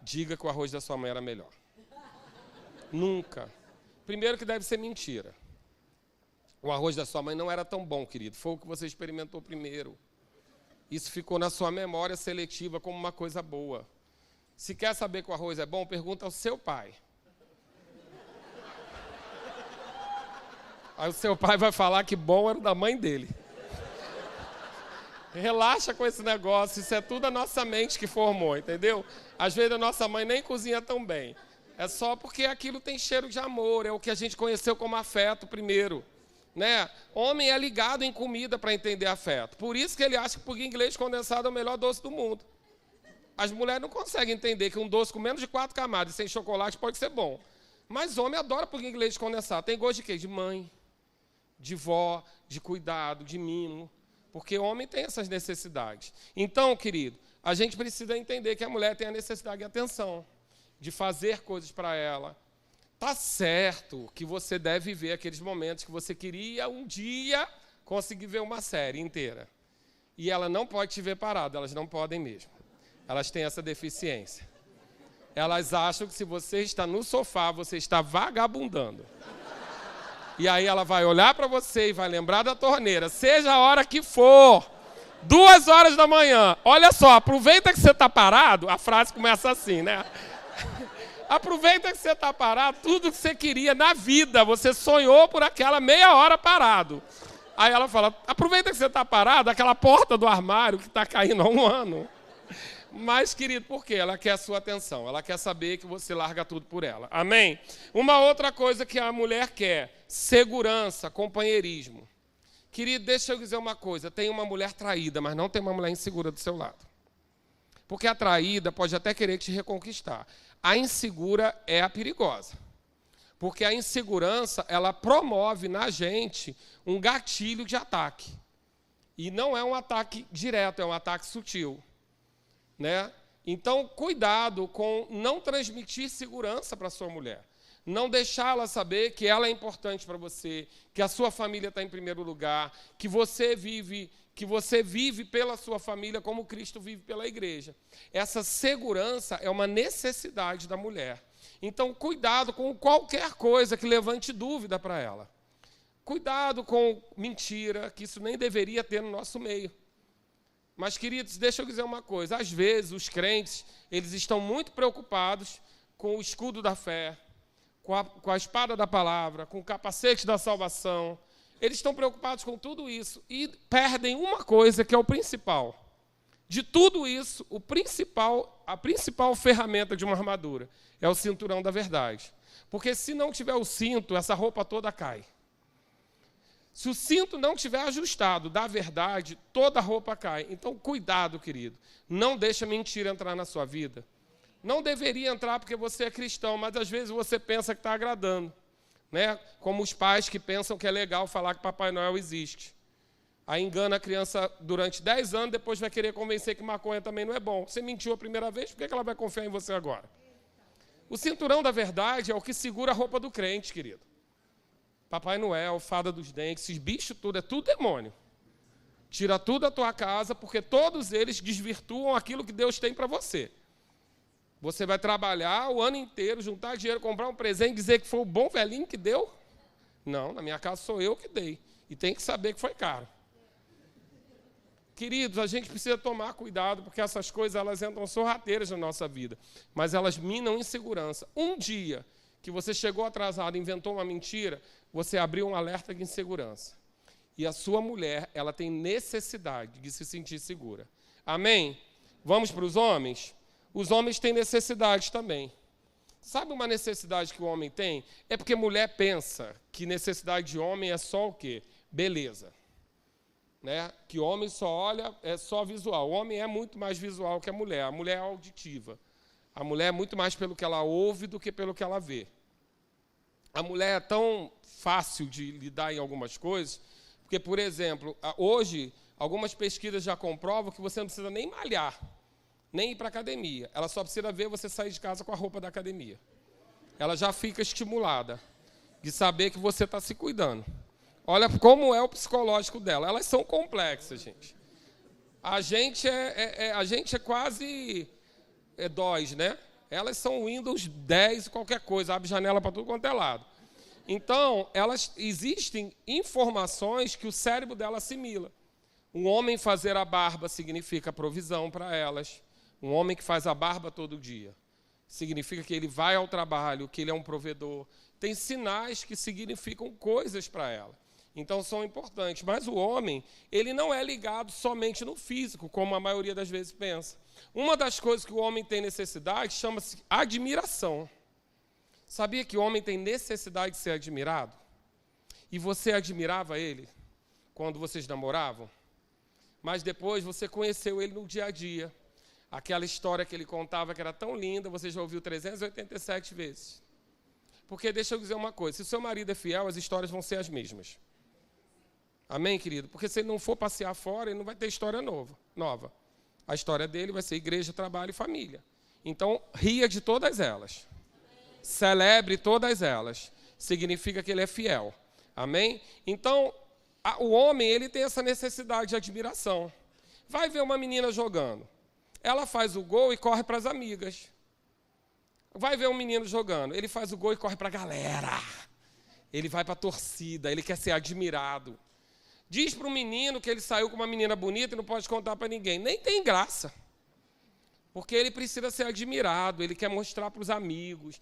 Diga que o arroz da sua mãe era melhor. Nunca. Primeiro que deve ser mentira. O arroz da sua mãe não era tão bom, querido. Foi o que você experimentou primeiro. Isso ficou na sua memória seletiva como uma coisa boa. Se quer saber que o arroz é bom, pergunta ao seu pai. Aí o seu pai vai falar que bom era o da mãe dele. Relaxa com esse negócio, isso é tudo a nossa mente que formou, entendeu? Às vezes a nossa mãe nem cozinha tão bem. É só porque aquilo tem cheiro de amor, é o que a gente conheceu como afeto primeiro. Né? Homem é ligado em comida para entender afeto. Por isso que ele acha que pudim inglês condensado é o melhor doce do mundo. As mulheres não conseguem entender que um doce com menos de 4 camadas e sem chocolate pode ser bom. Mas homem adora pudim inglês condensado. Tem gosto de quê? De mãe, de vó, de cuidado, de mimo. Porque homem tem essas necessidades. Então, querido, a gente precisa entender que a mulher tem a necessidade de atenção, de fazer coisas para ela. Tá certo que você deve ver aqueles momentos que você queria um dia conseguir ver uma série inteira. E ela não pode te ver parado, elas não podem mesmo. Elas têm essa deficiência. Elas acham que se você está no sofá, você está vagabundando. E aí ela vai olhar para você e vai lembrar da torneira, seja a hora que for, 2 horas da manhã. Olha só, aproveita que você está parado, a frase começa assim, né? Aproveita que você está parado, tudo que você queria na vida, você sonhou por aquela meia hora parado. Aí ela fala, aproveita que você está parado, aquela porta do armário que está caindo há 1 ano. Mas, querido, por quê? Ela quer a sua atenção, ela quer saber que você larga tudo por ela. Amém? Uma outra coisa que a mulher quer, segurança, companheirismo. Querido, deixa eu dizer uma coisa, tem uma mulher traída, mas não tem uma mulher insegura do seu lado. Porque a traída pode até querer te reconquistar. A insegura é a perigosa. Porque a insegurança, ela promove na gente um gatilho de ataque. E não é um ataque direto, é um ataque sutil. Né? Então, cuidado com não transmitir segurança para a sua mulher. Não deixá-la saber que ela é importante para você, que a sua família está em primeiro lugar, que você vive pela sua família como Cristo vive pela igreja. Essa segurança é uma necessidade da mulher. Então, cuidado com qualquer coisa que levante dúvida para ela. Cuidado com mentira, que isso nem deveria ter no nosso meio. Mas, queridos, deixa eu dizer uma coisa. Às vezes, os crentes, eles estão muito preocupados com o escudo da fé, com a espada da palavra, com o capacete da salvação. Eles estão preocupados com tudo isso e perdem uma coisa que é o principal. De tudo isso, a principal ferramenta de uma armadura é o cinturão da verdade. Porque se não tiver o cinto, essa roupa toda cai. Se o cinto não estiver ajustado da verdade, toda a roupa cai. Então, cuidado, querido. Não deixa mentira entrar na sua vida. Não deveria entrar porque você é cristão, mas às vezes você pensa que está agradando. Né? Como os pais que pensam que é legal falar que Papai Noel existe. Aí engana a criança durante 10 anos, depois vai querer convencer que maconha também não é bom. Você mentiu a primeira vez, por que ela vai confiar em você agora? O cinturão da verdade é o que segura a roupa do crente, querido. Papai Noel, fada dos dentes, esses bichos tudo, é tudo demônio. Tira tudo da tua casa, porque todos eles desvirtuam aquilo que Deus tem para você. Você vai trabalhar o ano inteiro, juntar dinheiro, comprar um presente, dizer que foi o bom velhinho que deu? Não, na minha casa sou eu que dei. E tem que saber que foi caro. Queridos, a gente precisa tomar cuidado, porque essas coisas elas entram sorrateiras na nossa vida. Mas elas minam insegurança. Um dia que você chegou atrasado e inventou uma mentira, você abriu um alerta de insegurança. E a sua mulher, ela tem necessidade de se sentir segura. Amém? Vamos para os homens? Os homens têm necessidades também. Sabe uma necessidade que o homem tem? É porque mulher pensa que necessidade de homem é só o quê? Beleza. Né? Que homem só olha, é só visual. O homem é muito mais visual que a mulher. A mulher é auditiva. A mulher é muito mais pelo que ela ouve do que pelo que ela vê. a mulher é tão fácil de lidar em algumas coisas, porque, por exemplo, hoje, algumas pesquisas já comprovam que você não precisa nem malhar, nem ir para a academia. Ela só precisa ver você sair de casa com a roupa da academia. Ela já fica estimulada de saber que você está se cuidando. Olha como é o psicológico dela. Elas são complexas, gente. A gente é quase DOS, né? Elas são Windows 10, qualquer coisa, abre janela para tudo quanto é lado. Então, existem informações que o cérebro dela assimila. Um homem fazer a barba significa provisão para elas. Um homem que faz a barba todo dia significa que ele vai ao trabalho, que ele é um provedor. Tem sinais que significam coisas para ela. Então, são importantes. Mas o homem, ele não é ligado somente no físico, como a maioria das vezes pensa. Uma das coisas que o homem tem necessidade chama-se admiração. Sabia que o homem tem necessidade de ser admirado? E você admirava ele quando vocês namoravam? Mas depois você conheceu ele no dia a dia. Aquela história que ele contava que era tão linda, você já ouviu 387 vezes. Porque deixa eu dizer uma coisa, se o seu marido é fiel, as histórias vão ser as mesmas. Amém, querido? Porque se ele não for passear fora, ele não vai ter história nova. A história dele vai ser igreja, trabalho e família. Então, ria de todas elas. Celebre todas elas. Significa que ele é fiel. Amém? Então, o homem, ele tem essa necessidade de admiração. Vai ver uma menina jogando. Ela faz o gol e corre para as amigas. Vai ver um menino jogando. Ele faz o gol e corre para a galera. Ele vai para a torcida. Ele quer ser admirado. Diz para o menino que ele saiu com uma menina bonita e não pode contar para ninguém. Nem tem graça. Porque ele precisa ser admirado, ele quer mostrar para os amigos.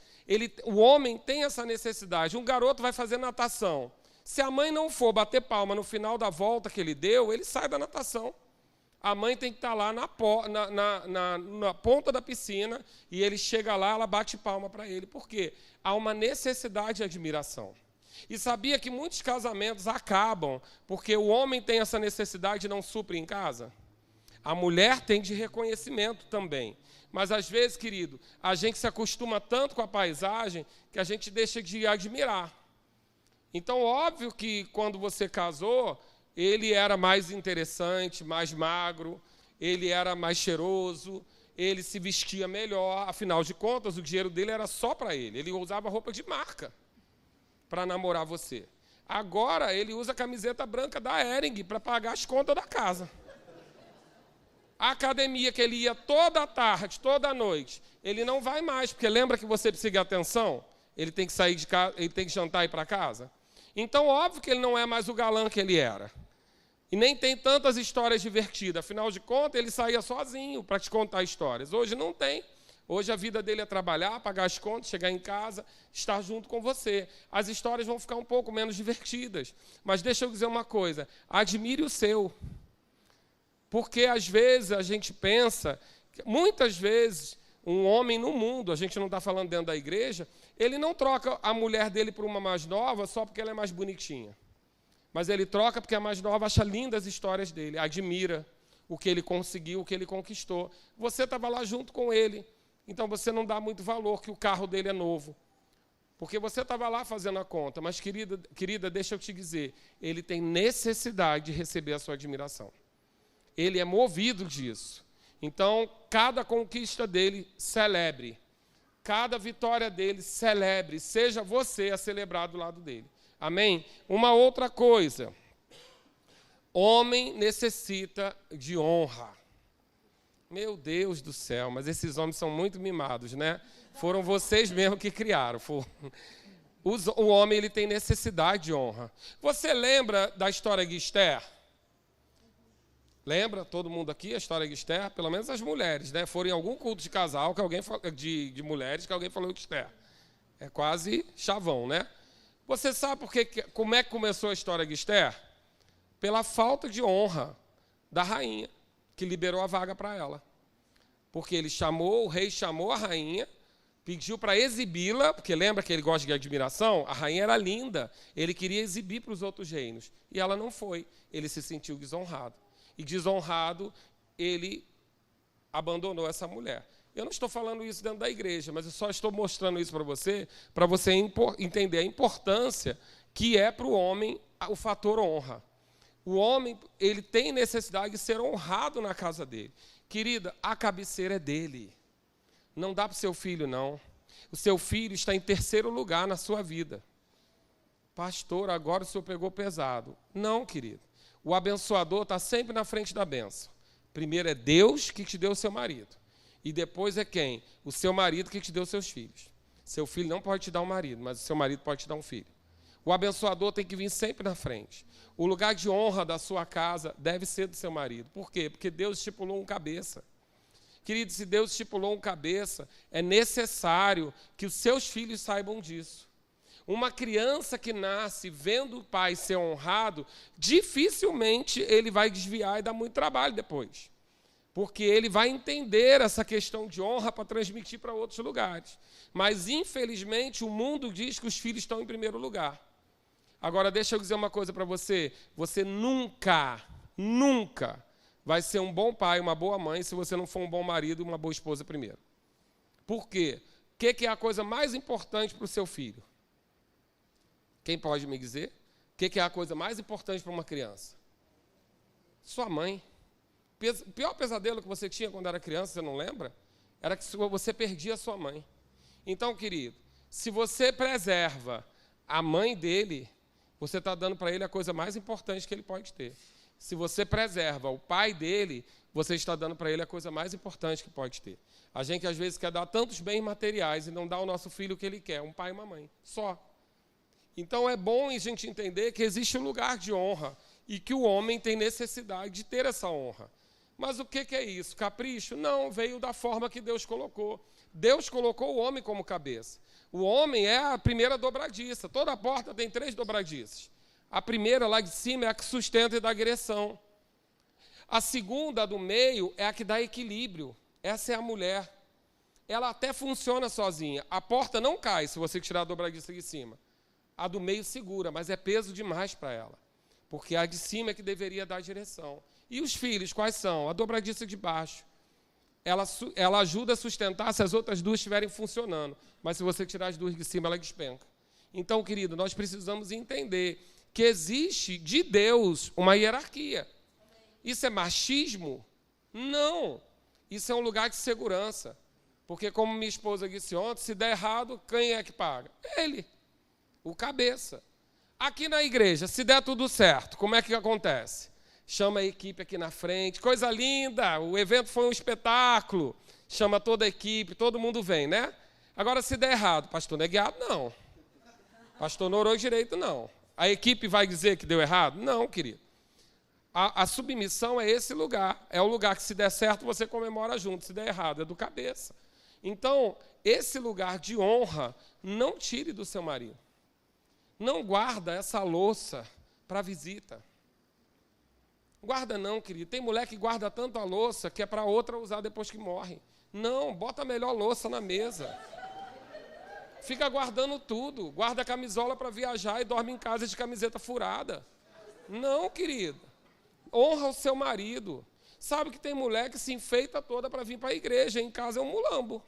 O homem tem essa necessidade. Um garoto vai fazer natação. Se a mãe não for bater palma no final da volta que ele deu, ele sai da natação. A mãe tem que estar lá na ponta da piscina e ele chega lá, ela bate palma para ele. Por quê? Há uma necessidade de admiração. E sabia que muitos casamentos acabam porque o homem tem essa necessidade e não supre em casa? A mulher tem de reconhecimento também. Mas, às vezes, querido, a gente se acostuma tanto com a paisagem que a gente deixa de admirar. Então, óbvio que quando você casou, ele era mais interessante, mais magro, ele era mais cheiroso, ele se vestia melhor. Afinal de contas, o dinheiro dele era só para ele. Ele usava roupa de marca para namorar você. Agora, ele usa a camiseta branca da Hering para pagar as contas da casa. A academia que ele ia toda tarde, toda noite, ele não vai mais, porque lembra que você precisa de atenção? Ele tem que sair de casa, ele tem que jantar e ir para casa. Então, óbvio que ele não é mais o galã que ele era. E nem tem tantas histórias divertidas. Afinal de contas, ele saía sozinho para te contar histórias. Hoje não tem. Hoje a vida dele é trabalhar, pagar as contas, chegar em casa, estar junto com você. As histórias vão ficar um pouco menos divertidas. Mas deixa eu dizer uma coisa, admire o seu. Porque às vezes a gente pensa, muitas vezes, um homem no mundo, a gente não está falando dentro da igreja, ele não troca a mulher dele por uma mais nova só porque ela é mais bonitinha. Mas ele troca porque a mais nova acha lindas as histórias dele, admira o que ele conseguiu, o que ele conquistou. Você estava lá junto com ele. Então, você não dá muito valor que o carro dele é novo. Porque você estava lá fazendo a conta. Mas, querida, deixa eu te dizer, ele tem necessidade de receber a sua admiração. Ele é movido disso. Então, cada conquista dele, celebre. Cada vitória dele, celebre. Seja você a celebrar do lado dele. Amém? Uma outra coisa. Homem necessita de honra. Meu Deus do céu, mas esses homens são muito mimados, né? Foram vocês mesmo que criaram. O homem ele tem necessidade de honra. Você lembra da história de Esther? Lembra todo mundo aqui a história de Esther? Pelo menos as mulheres, né? Foram em algum culto de casal que alguém de mulheres que alguém falou de Esther. É quase chavão, né? Você sabe como é que começou a história de Esther? Pela falta de honra da rainha, que liberou a vaga para ela. Porque o rei chamou a rainha, pediu para exibi-la, porque lembra que ele gosta de admiração? A rainha era linda, ele queria exibir para os outros reinos. E ela não foi, ele se sentiu desonrado. E desonrado, ele abandonou essa mulher. Eu não estou falando isso dentro da igreja, mas eu só estou mostrando isso para você entender a importância que é para o homem o fator honra. O homem, ele tem necessidade de ser honrado na casa dele. Querida, a cabeceira é dele. Não dá para o seu filho, não. O seu filho está em terceiro lugar na sua vida. Pastor, agora o senhor pegou pesado. Não, querido. O abençoador está sempre na frente da bênção. Primeiro é Deus que te deu o seu marido. E depois é quem? O seu marido que te deu os seus filhos. Seu filho não pode te dar um marido, mas o seu marido pode te dar um filho. O abençoador tem que vir sempre na frente. O lugar de honra da sua casa deve ser do seu marido. Por quê? Porque Deus estipulou um cabeça. Querido, se Deus estipulou um cabeça, é necessário que os seus filhos saibam disso. Uma criança que nasce vendo o pai ser honrado, dificilmente ele vai desviar e dar muito trabalho depois. Porque ele vai entender essa questão de honra para transmitir para outros lugares. Mas, infelizmente, o mundo diz que os filhos estão em primeiro lugar. Agora, deixa eu dizer uma coisa para você. Você nunca vai ser um bom pai, uma boa mãe, se você não for um bom marido e uma boa esposa primeiro. Por quê? O que é a coisa mais importante para o seu filho? Quem pode me dizer? O que é a coisa mais importante para uma criança? Sua mãe. O pior pesadelo que você tinha quando era criança, você não lembra? Era que você perdia a sua mãe. Então, querido, se você preserva a mãe dele, você está dando para ele a coisa mais importante que ele pode ter. Se você preserva o pai dele, você está dando para ele a coisa mais importante que pode ter. A gente, às vezes, quer dar tantos bens materiais e não dá ao nosso filho o que ele quer, um pai e uma mãe, só. Então, é bom a gente entender que existe um lugar de honra e que o homem tem necessidade de ter essa honra. Mas o que é isso? Capricho? Não, veio da forma que Deus colocou. Deus colocou o homem como cabeça. O homem é a primeira dobradiça. Toda porta tem 3 dobradiças. A primeira, lá de cima, é a que sustenta e dá direção. A segunda, a do meio, é a que dá equilíbrio. Essa é a mulher. Ela até funciona sozinha. A porta não cai se você tirar a dobradiça de cima. A do meio segura, mas é peso demais para ela. Porque a de cima é que deveria dar direção. E os filhos, quais são? A dobradiça de baixo. Ela ajuda a sustentar se as outras 2 estiverem funcionando. Mas se você tirar as 2 de cima, ela despenca. Então, querido, nós precisamos entender que existe de Deus uma hierarquia. Isso é machismo? Não. Isso é um lugar de segurança. Porque, como minha esposa disse ontem, se der errado, quem é que paga? Ele, o cabeça. Aqui na igreja, se der tudo certo, como é que acontece? Chama a equipe aqui na frente, coisa linda, o evento foi um espetáculo, chama toda a equipe, todo mundo vem, né? Agora, se der errado, pastor não é guiado? Não. Pastor não orou direito? Não. A equipe vai dizer que deu errado? Não, querido. A submissão é esse lugar, é o lugar que se der certo você comemora junto, se der errado é do cabeça. Então, esse lugar de honra, não tire do seu marido. Não guarda essa louça para visita. Guarda não, querido. Tem mulher que guarda tanto a louça que é para outra usar depois que morre. Não, bota a melhor louça na mesa. Fica guardando tudo. Guarda a camisola para viajar e dorme em casa de camiseta furada. Não, querido. Honra o seu marido. Sabe que tem mulher que se enfeita toda para vir para a igreja. Em casa é um mulambo.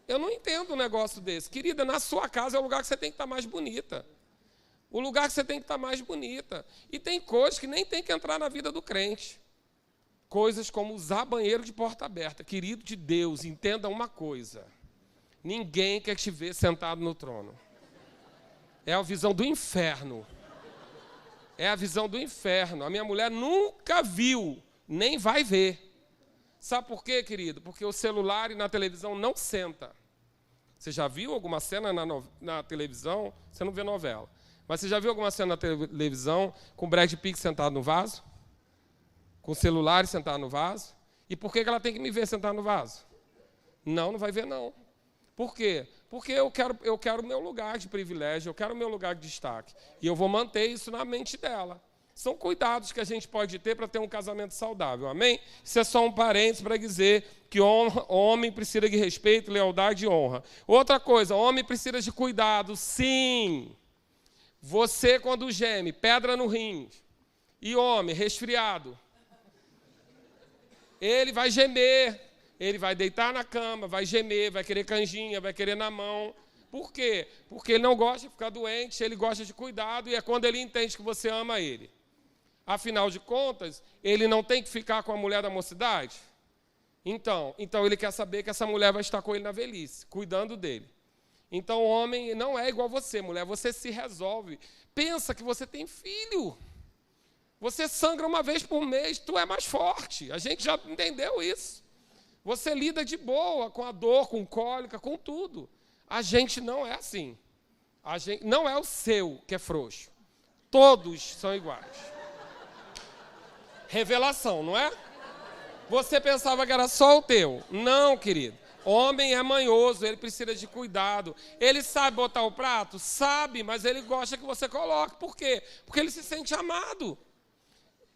Eu não entendo um negócio desse. Querida, na sua casa é o lugar que você tem que estar mais bonita. O lugar que você tem que estar mais bonita. E tem coisas que nem tem que entrar na vida do crente. Coisas como usar banheiro de porta aberta. Querido de Deus, entenda uma coisa. Ninguém quer te ver sentado no trono. É a visão do inferno. É a visão do inferno. A minha mulher nunca viu, nem vai ver. Sabe por quê, querido? Porque o celular e na televisão não senta. Você já viu alguma cena na televisão? Você não vê novela. Mas você já viu alguma cena na televisão com o Brad Pitt sentado no vaso? Com o celular sentado no vaso? E por que ela tem que me ver sentado no vaso? Não vai ver não. Por quê? Porque eu quero o meu lugar de privilégio, eu quero o meu lugar de destaque. E eu vou manter isso na mente dela. São cuidados que a gente pode ter para ter um casamento saudável, amém? Isso é só um parênteses para dizer que homem precisa de respeito, lealdade e honra. Outra coisa, homem precisa de cuidado, sim. Você, quando geme, pedra no rim, e homem, resfriado, ele vai gemer, Ele vai deitar na cama, vai gemer, vai querer canjinha, vai querer na mão. Por quê? Porque ele não gosta de ficar doente, ele gosta de cuidado, e é quando ele entende que você ama ele. Afinal de contas, ele não tem que ficar com a mulher da mocidade? Então ele quer saber que essa mulher vai estar com ele na velhice, cuidando dele. Então, homem não é igual você, mulher, você se resolve. Pensa que você tem filho. Você sangra uma vez por mês, tu é mais forte. A gente já entendeu isso. Você lida de boa com a dor, com cólica, com tudo. A gente não é assim. Não é o seu que é frouxo. Todos são iguais. Revelação, não é? Você pensava que era só o teu. Não, querido. Homem é manhoso, ele precisa de cuidado. Ele sabe botar o prato? Sabe, mas ele gosta que você coloque. Por quê? Porque ele se sente amado.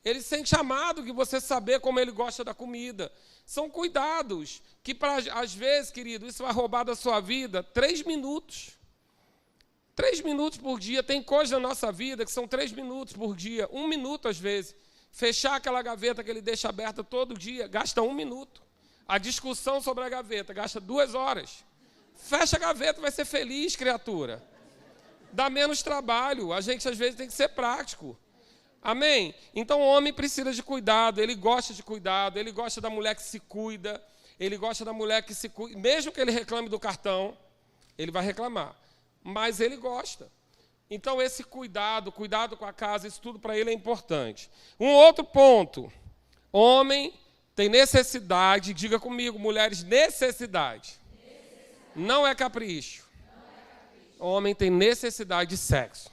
Ele se sente amado que você saber como ele gosta da comida. São cuidados que, às vezes, querido, isso vai roubar da sua vida 3 minutos. 3 minutos por dia. Tem coisas na nossa vida que são 3 minutos por dia. 1 minuto, às vezes. Fechar aquela gaveta que ele deixa aberta todo dia, gasta 1 minuto. A discussão sobre a gaveta gasta 2 horas. Fecha a gaveta, vai ser feliz, criatura. Dá menos trabalho. A gente, às vezes, tem que ser prático. Amém? Então, o homem precisa de cuidado, ele gosta de cuidado, ele gosta da mulher que se cuida, ele gosta da mulher que se cuida. Mesmo que ele reclame do cartão, ele vai reclamar. Mas ele gosta. Então, esse cuidado com a casa, isso tudo para ele é importante. Um outro ponto. Homem tem necessidade, diga comigo, mulheres, necessidade. Não é capricho. Homem tem necessidade de sexo.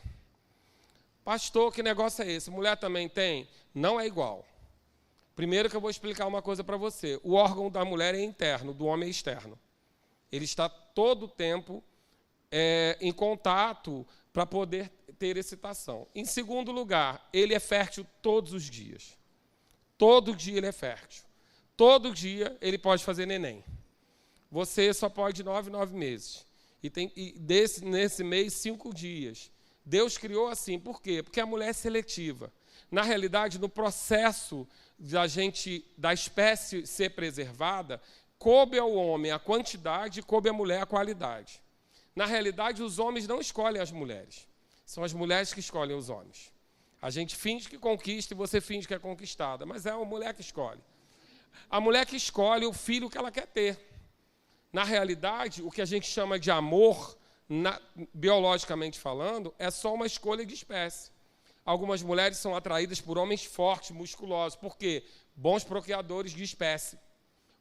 Pastor, que negócio é esse? Mulher também tem? Não é igual. Primeiro que eu vou explicar uma coisa para você. O órgão da mulher é interno, do homem é externo. Ele está todo o tempo em contato para poder ter excitação. Em segundo lugar, ele é fértil todos os dias. Todo dia ele é fértil. Todo dia ele pode fazer neném. Você só pode 9 meses. Nesse mês, 5 dias. Deus criou assim. Por quê? Porque a mulher é seletiva. Na realidade, no processo da espécie ser preservada, coube ao homem a quantidade e coube à mulher a qualidade. Na realidade, os homens não escolhem as mulheres. São as mulheres que escolhem os homens. A gente finge que conquista e você finge que é conquistada, mas é a mulher que escolhe. A mulher que escolhe o filho que ela quer ter. Na realidade, o que a gente chama de amor, biologicamente falando, é só uma escolha de espécie. Algumas mulheres são atraídas por homens fortes, musculosos. Por quê? Bons procriadores de espécie.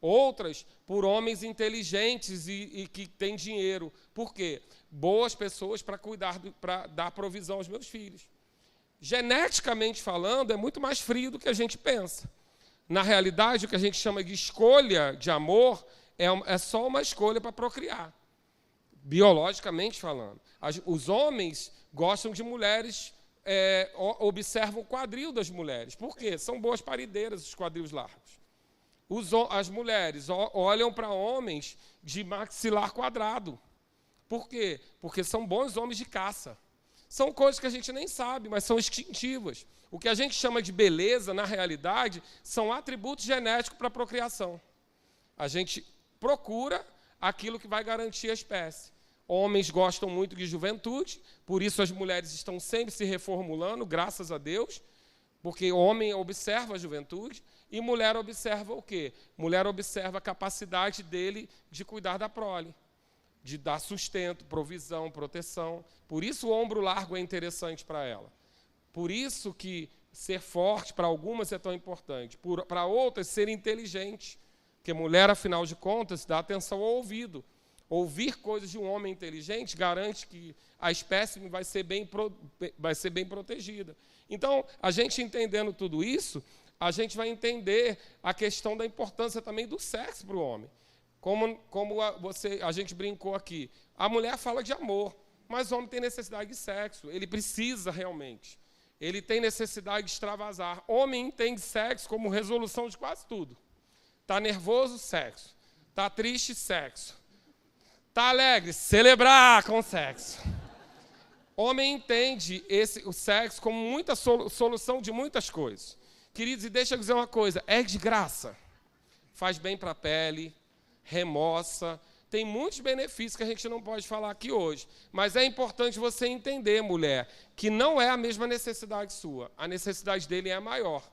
Outras, por homens inteligentes e que têm dinheiro. Por quê? Boas pessoas para cuidar, para dar provisão aos meus filhos. Geneticamente falando, é muito mais frio do que a gente pensa. Na realidade, o que a gente chama de escolha de amor é só uma escolha para procriar. Biologicamente falando. Os homens gostam de mulheres, observam o quadril das mulheres. Por quê? São boas parideiras os quadris largos. As mulheres olham para homens de maxilar quadrado. Por quê? Porque são bons homens de caça. São coisas que a gente nem sabe, mas são instintivas. O que a gente chama de beleza, na realidade, são atributos genéticos para a procriação. A gente procura aquilo que vai garantir a espécie. Homens gostam muito de juventude, por isso as mulheres estão sempre se reformulando, graças a Deus, porque homem observa a juventude e mulher observa o quê? Mulher observa a capacidade dele de cuidar da prole, de dar sustento, provisão, proteção. Por isso o ombro largo é interessante para ela. Por isso que ser forte para algumas é tão importante. Para outras, ser inteligente. Porque mulher, afinal de contas, dá atenção ao ouvido. Ouvir coisas de um homem inteligente garante que a espécie vai ser bem protegida. Então, a gente entendendo tudo isso, a gente vai entender a questão da importância também do sexo para o homem. Como a gente brincou aqui. A mulher fala de amor, mas o homem tem necessidade de sexo. Ele precisa realmente. Ele tem necessidade de extravasar. Homem entende sexo como resolução de quase tudo. Está nervoso? Sexo. Está triste? Sexo. Está alegre? Celebrar com sexo. Homem entende o sexo como muita solução de muitas coisas. Queridos, e deixa eu dizer uma coisa, é de graça. Faz bem para a pele, remoça. Tem muitos benefícios que a gente não pode falar aqui hoje. Mas é importante você entender, mulher, que não é a mesma necessidade sua. A necessidade dele é maior.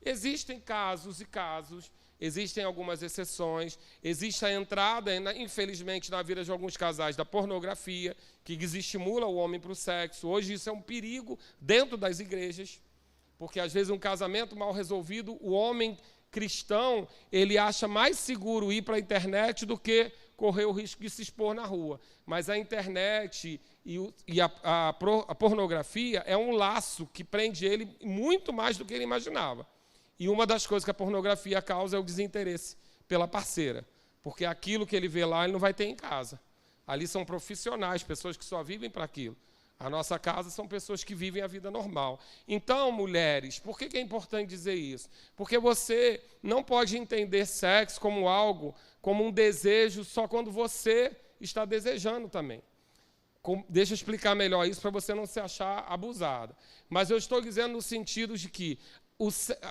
Existem casos e casos, existem algumas exceções, existe a entrada, infelizmente, na vida de alguns casais da pornografia, que desestimula o homem para o sexo. Hoje isso é um perigo dentro das igrejas, porque às vezes um casamento mal resolvido, o homem cristão, ele acha mais seguro ir para a internet do que correr o risco de se expor na rua. Mas a internet e a pornografia é um laço que prende ele muito mais do que ele imaginava. E uma das coisas que a pornografia causa é o desinteresse pela parceira, porque aquilo que ele vê lá, ele não vai ter em casa. Ali são profissionais, pessoas que só vivem para aquilo. A nossa casa são pessoas que vivem a vida normal. Então, mulheres, por que é importante dizer isso? Porque você não pode entender sexo como algo, como um desejo só quando você está desejando também. Deixa eu explicar melhor isso para você não se achar abusada. Mas eu estou dizendo no sentido de que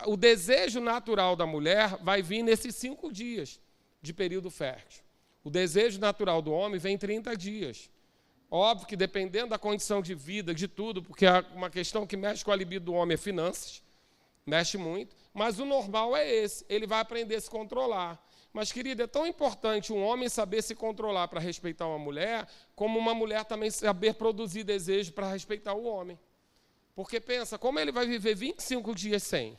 o desejo natural da mulher vai vir nesses 5 dias de período fértil. O desejo natural do homem vem em 30 dias. Óbvio que dependendo da condição de vida, de tudo, porque uma questão que mexe com a libido do homem é finanças, mexe muito, mas o normal é esse, ele vai aprender a se controlar. Mas, querida, é tão importante um homem saber se controlar para respeitar uma mulher, como uma mulher também saber produzir desejo para respeitar o homem. Porque pensa, como ele vai viver 25 dias sem?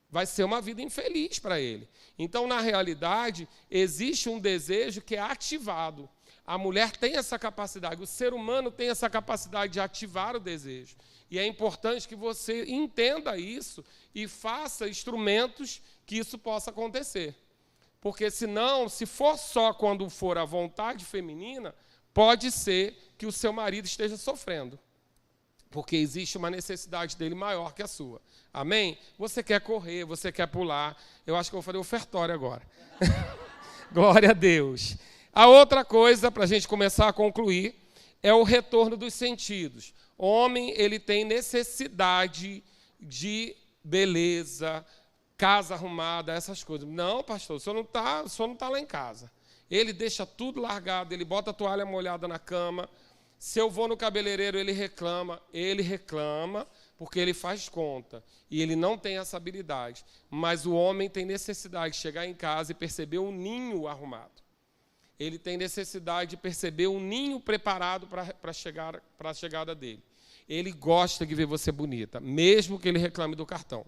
Vai ser uma vida infeliz para ele. Então, na realidade, existe um desejo que é ativado. A mulher tem essa capacidade, o ser humano tem essa capacidade de ativar o desejo. E é importante que você entenda isso e faça instrumentos que isso possa acontecer. Porque senão, se for só quando for a vontade feminina, pode ser que o seu marido esteja sofrendo. Porque existe uma necessidade dele maior que a sua. Amém? Você quer correr, você quer pular. Eu acho que eu vou fazer ofertório agora. Glória a Deus. A outra coisa, para a gente começar a concluir, é o retorno dos sentidos. O homem, ele tem necessidade de beleza, casa arrumada, essas coisas. Não, pastor, o senhor não está lá em casa. Ele deixa tudo largado, ele bota a toalha molhada na cama. Se eu vou no cabeleireiro, ele reclama, porque ele faz conta. E ele não tem essa habilidade. Mas o homem tem necessidade de chegar em casa e perceber um ninho arrumado. Ele tem necessidade de perceber um ninho preparado para a chegada dele. Ele gosta de ver você bonita, mesmo que ele reclame do cartão.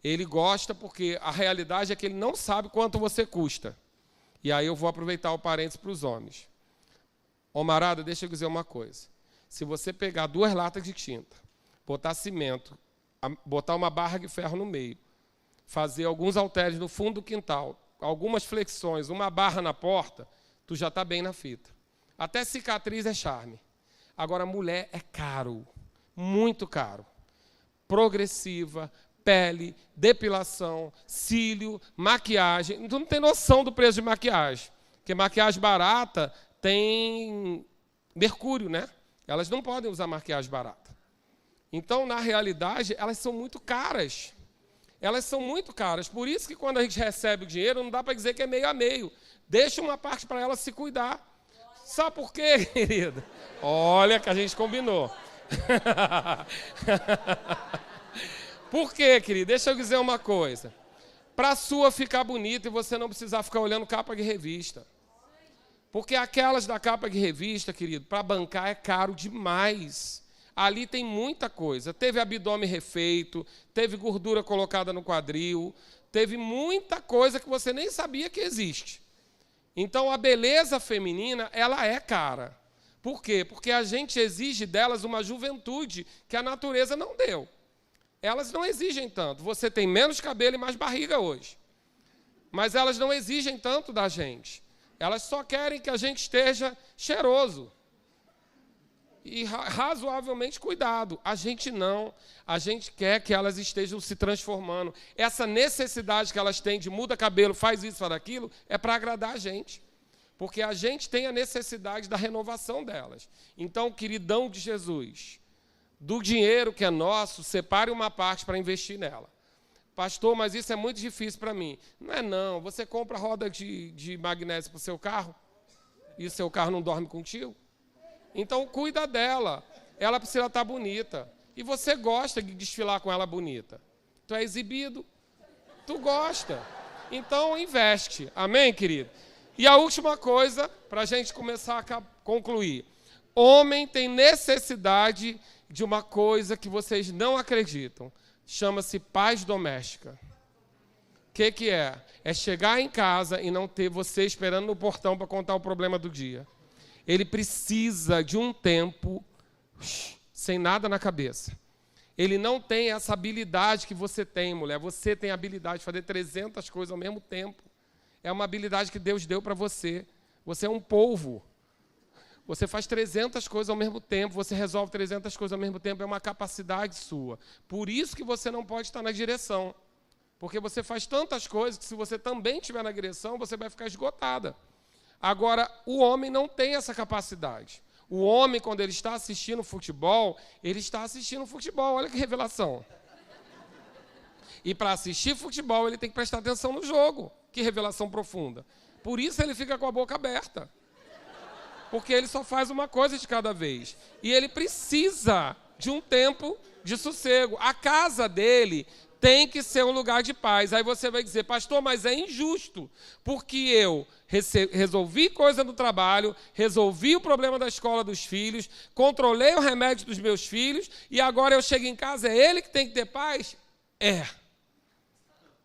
Ele gosta porque a realidade é que ele não sabe quanto você custa. E aí eu vou aproveitar o parênteses para os homens. Homarada, deixa eu dizer uma coisa. Se você pegar 2 latas de tinta, botar cimento, botar uma barra de ferro no meio, fazer alguns halteres no fundo do quintal, algumas flexões, uma barra na porta, tu já está bem na fita. Até cicatriz é charme. Agora, mulher é caro, muito caro. Progressiva, pele, depilação, cílio, maquiagem. Tu não tem noção do preço de maquiagem. Porque maquiagem barata tem mercúrio, né? Elas não podem usar maquiagem barata. Então, na realidade, elas são muito caras. Elas são muito caras. Por isso que quando a gente recebe o dinheiro, não dá para dizer que é meio a meio. Deixa uma parte para ela se cuidar. Sabe por quê, querida? Olha que a gente combinou. Por quê, querida? Deixa eu dizer uma coisa. Para a sua ficar bonita e você não precisar ficar olhando capa de revista. Porque aquelas da capa de revista, querido, para bancar é caro demais. Ali tem muita coisa. Teve abdômen refeito, teve gordura colocada no quadril, teve muita coisa que você nem sabia que existe. Então, a beleza feminina, ela é cara. Por quê? Porque a gente exige delas uma juventude que a natureza não deu. Elas não exigem tanto. Você tem menos cabelo e mais barriga hoje. Mas elas não exigem tanto da gente. Elas só querem que a gente esteja cheiroso. E razoavelmente cuidado. A gente não. A gente quer que elas estejam se transformando. Essa necessidade que elas têm de muda cabelo, faz isso, faz aquilo, é para agradar a gente. Porque a gente tem a necessidade da renovação delas. Então, queridão de Jesus, do dinheiro que é nosso, separe uma parte para investir nela. Pastor, mas isso é muito difícil para mim. Não é não. Você compra roda de magnésio para o seu carro e o seu carro não dorme contigo? Então, cuida dela. Ela precisa estar bonita. E você gosta de desfilar com ela bonita. Tu é exibido. Tu gosta. Então, investe. Amém, querido? E a última coisa, para a gente começar a concluir. Homem tem necessidade de uma coisa que vocês não acreditam. Chama-se paz doméstica. O que é? É chegar em casa e não ter você esperando no portão para contar o problema do dia. Ele precisa de um tempo sem nada na cabeça. Ele não tem essa habilidade que você tem, mulher. Você tem a habilidade de fazer 300 coisas ao mesmo tempo. É uma habilidade que Deus deu para você. Você é um polvo. Você faz 300 coisas ao mesmo tempo, você resolve 300 coisas ao mesmo tempo, é uma capacidade sua. Por isso que você não pode estar na direção. Porque você faz tantas coisas que se você também estiver na direção, você vai ficar esgotada. Agora, o homem não tem essa capacidade. O homem, quando ele está assistindo futebol, ele está assistindo futebol. Olha que revelação. E para assistir futebol, ele tem que prestar atenção no jogo. Que revelação profunda. Por isso ele fica com a boca aberta. Porque ele só faz uma coisa de cada vez. E ele precisa de um tempo de sossego. A casa dele tem que ser um lugar de paz. Aí você vai dizer, pastor, mas é injusto, porque eu resolvi coisa no trabalho, resolvi o problema da escola dos filhos, controlei o remédio dos meus filhos, e agora eu chego em casa, é ele que tem que ter paz? É.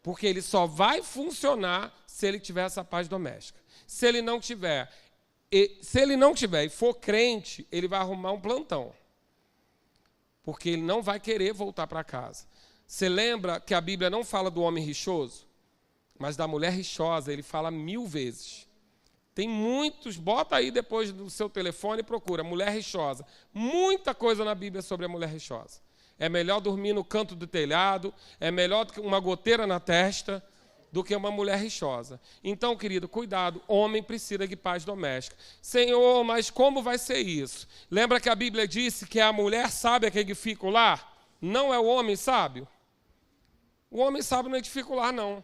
Porque ele só vai funcionar se ele tiver essa paz doméstica. Se ele não tiver e for crente, ele vai arrumar um plantão. Porque ele não vai querer voltar para casa. Você lembra que a Bíblia não fala do homem rixoso? Mas da mulher rixosa, ele fala 1000 vezes. Tem muitos, bota aí depois do seu telefone e procura, mulher rixosa. Muita coisa na Bíblia sobre a mulher rixosa. É melhor dormir no canto do telhado, é melhor do que uma goteira na testa, do que uma mulher rixosa. Então, querido, cuidado, homem precisa de paz doméstica. Senhor, mas como vai ser isso? Lembra que a Bíblia disse que a mulher sábia que edifica o lar? Não é o homem sábio? O homem sábio não edifica o lar, não.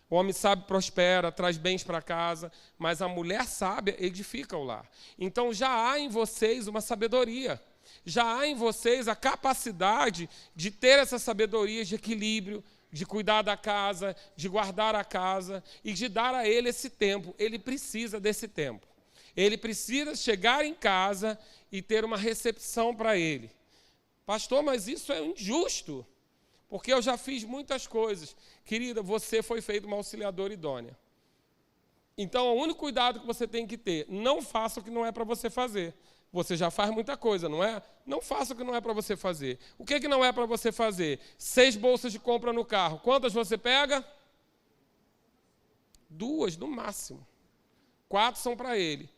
O homem sábio prospera, traz bens para casa, mas a mulher sábia edifica o lar. Então, já há em vocês uma sabedoria. Já há em vocês a capacidade de ter essa sabedoria de equilíbrio, de cuidar da casa, de guardar a casa e de dar a ele esse tempo. Ele precisa desse tempo. Ele precisa chegar em casa e ter uma recepção para ele. Pastor, mas isso é injusto, porque eu já fiz muitas coisas. Querida, você foi feito uma auxiliadora idônea. Então, o único cuidado que você tem que ter, não faça o que não é para você fazer. Você já faz muita coisa, não é? Não faça o que não é para você fazer. O que não é para você fazer? 6 bolsas de compra no carro. Quantas você pega? 2, no máximo. 4 são para ele.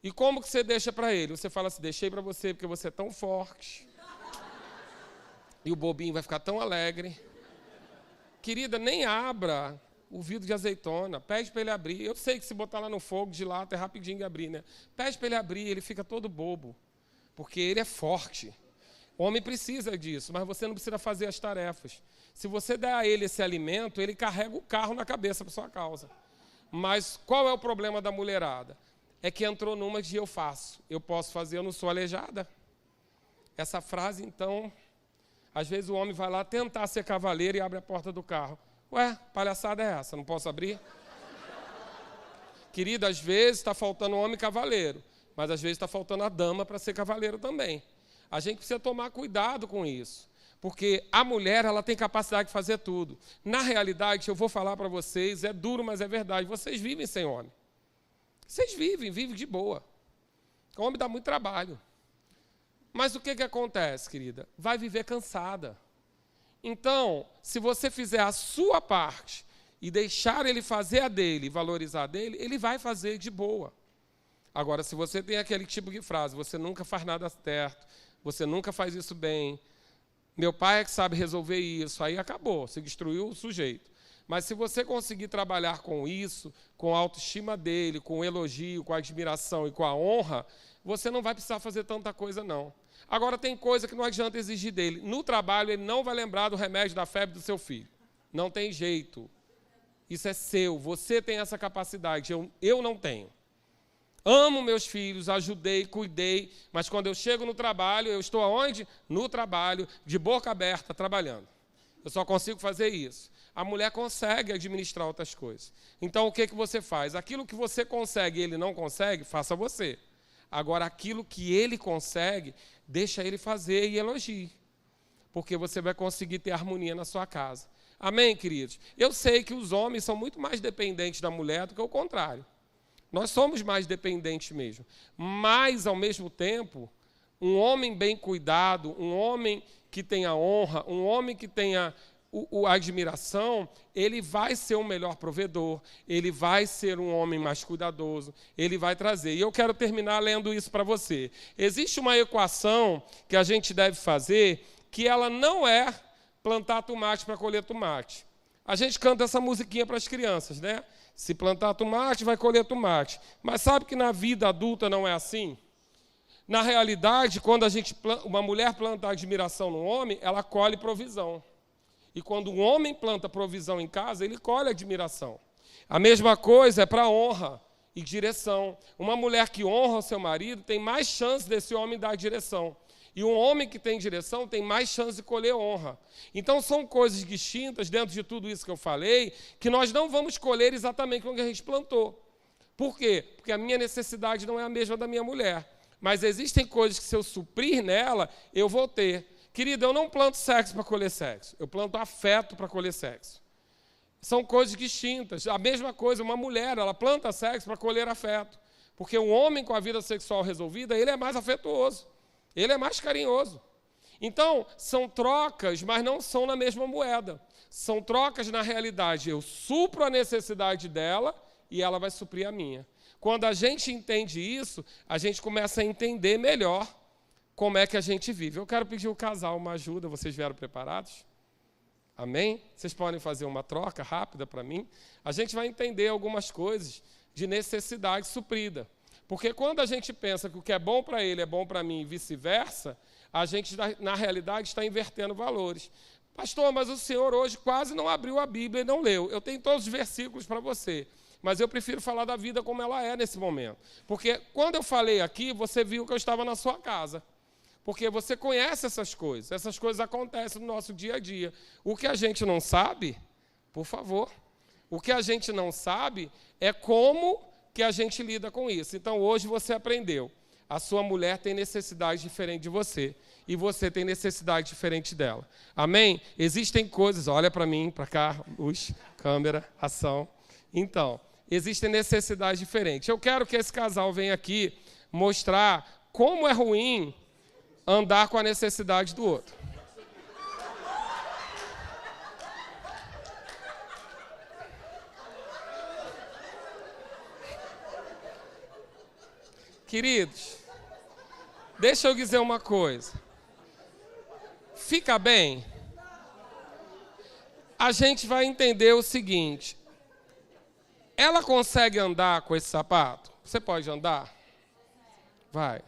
E como que você deixa para ele? Você fala assim, deixei para você porque você é tão forte. E o bobinho vai ficar tão alegre. Querida, nem abra o vidro de azeitona, pede para ele abrir. Eu sei que se botar lá no fogo de lata é rapidinho de abrir, né? Pede para ele abrir, ele fica todo bobo, porque ele é forte. O homem precisa disso, mas você não precisa fazer as tarefas. Se você der a ele esse alimento, ele carrega o carro na cabeça por sua causa. Mas qual é o problema da mulherada? É que entrou numa de eu faço, eu posso fazer, eu não sou aleijada. Essa frase, então, às vezes o homem vai lá tentar ser cavaleiro e abre a porta do carro. Ué, palhaçada é essa? Não posso abrir? Querida, às vezes está faltando um homem cavaleiro, mas às vezes está faltando a dama para ser cavaleiro também. A gente precisa tomar cuidado com isso, porque a mulher ela tem capacidade de fazer tudo. Na realidade, eu vou falar para vocês, é duro, mas é verdade, vocês vivem sem homem. Vocês vivem de boa. O homem dá muito trabalho. Mas o que acontece, querida? Vai viver cansada. Então, se você fizer a sua parte e deixar ele fazer a dele, valorizar a dele, ele vai fazer de boa. Agora, se você tem aquele tipo de frase, você nunca faz nada certo, você nunca faz isso bem, meu pai é que sabe resolver isso, aí acabou, você destruiu o sujeito. Mas se você conseguir trabalhar com isso, com a autoestima dele, com o elogio, com a admiração e com a honra, você não vai precisar fazer tanta coisa, não. Agora, tem coisa que não adianta exigir dele. No trabalho, ele não vai lembrar do remédio da febre do seu filho. Não tem jeito. Isso é seu. Você tem essa capacidade. Eu não tenho. Amo meus filhos, ajudei, cuidei, mas quando eu chego no trabalho, eu estou aonde? No trabalho, de boca aberta, trabalhando. Eu só consigo fazer isso. A mulher consegue administrar outras coisas. Então, o que você faz? Aquilo que você consegue e ele não consegue, faça você. Agora, aquilo que ele consegue, deixa ele fazer e elogie. Porque você vai conseguir ter harmonia na sua casa. Amém, queridos? Eu sei que os homens são muito mais dependentes da mulher do que o contrário. Nós somos mais dependentes mesmo. Mas, ao mesmo tempo, um homem bem cuidado, um homem que tenha honra, um homem que tenha a admiração, ele vai ser um melhor provedor, ele vai ser um homem mais cuidadoso, ele vai trazer. E eu quero terminar lendo isso para você. Existe uma equação que a gente deve fazer, que ela não é plantar tomate para colher tomate. A gente canta essa musiquinha para as crianças, né? Se plantar tomate, vai colher tomate. Mas sabe que na vida adulta não é assim? Na realidade, quando uma mulher planta admiração no homem, ela colhe provisão. E quando um homem planta provisão em casa, ele colhe admiração. A mesma coisa é para honra e direção. Uma mulher que honra o seu marido tem mais chance desse homem dar direção. E um homem que tem direção tem mais chance de colher honra. Então, são coisas distintas dentro de tudo isso que eu falei, que nós não vamos colher exatamente o que a gente plantou. Por quê? Porque a minha necessidade não é a mesma da minha mulher. Mas existem coisas que, se eu suprir nela, eu vou ter. Querida, eu não planto sexo para colher sexo. Eu planto afeto para colher sexo. São coisas distintas. A mesma coisa, uma mulher, ela planta sexo para colher afeto. Porque um homem com a vida sexual resolvida, ele é mais afetuoso. Ele é mais carinhoso. Então, são trocas, mas não são na mesma moeda. São trocas na realidade. Eu supro a necessidade dela e ela vai suprir a minha. Quando a gente entende isso, a gente começa a entender melhor como é que a gente vive. Eu quero pedir ao casal uma ajuda. Vocês vieram preparados? Amém? Vocês podem fazer uma troca rápida para mim? A gente vai entender algumas coisas de necessidade suprida. Porque quando a gente pensa que o que é bom para ele é bom para mim e vice-versa, a gente, na realidade, está invertendo valores. Pastor, mas o senhor hoje quase não abriu a Bíblia e não leu. Eu tenho todos os versículos para você, mas eu prefiro falar da vida como ela é nesse momento. Porque quando eu falei aqui, você viu que eu estava na sua casa. Porque você conhece essas coisas acontecem no nosso dia a dia. O que a gente não sabe, por favor, o que a gente não sabe é como que a gente lida com isso. Então, hoje você aprendeu. A sua mulher tem necessidade diferente de você. E você tem necessidade diferente dela. Amém? Existem coisas, olha para mim, para cá, luz, câmera, ação. Então, existem necessidades diferentes. Eu quero que esse casal venha aqui mostrar como é ruim andar com a necessidade do outro. Queridos, deixa eu dizer uma coisa. Fica bem? A gente vai entender o seguinte. Ela consegue andar com esse sapato? Você pode andar? Vai.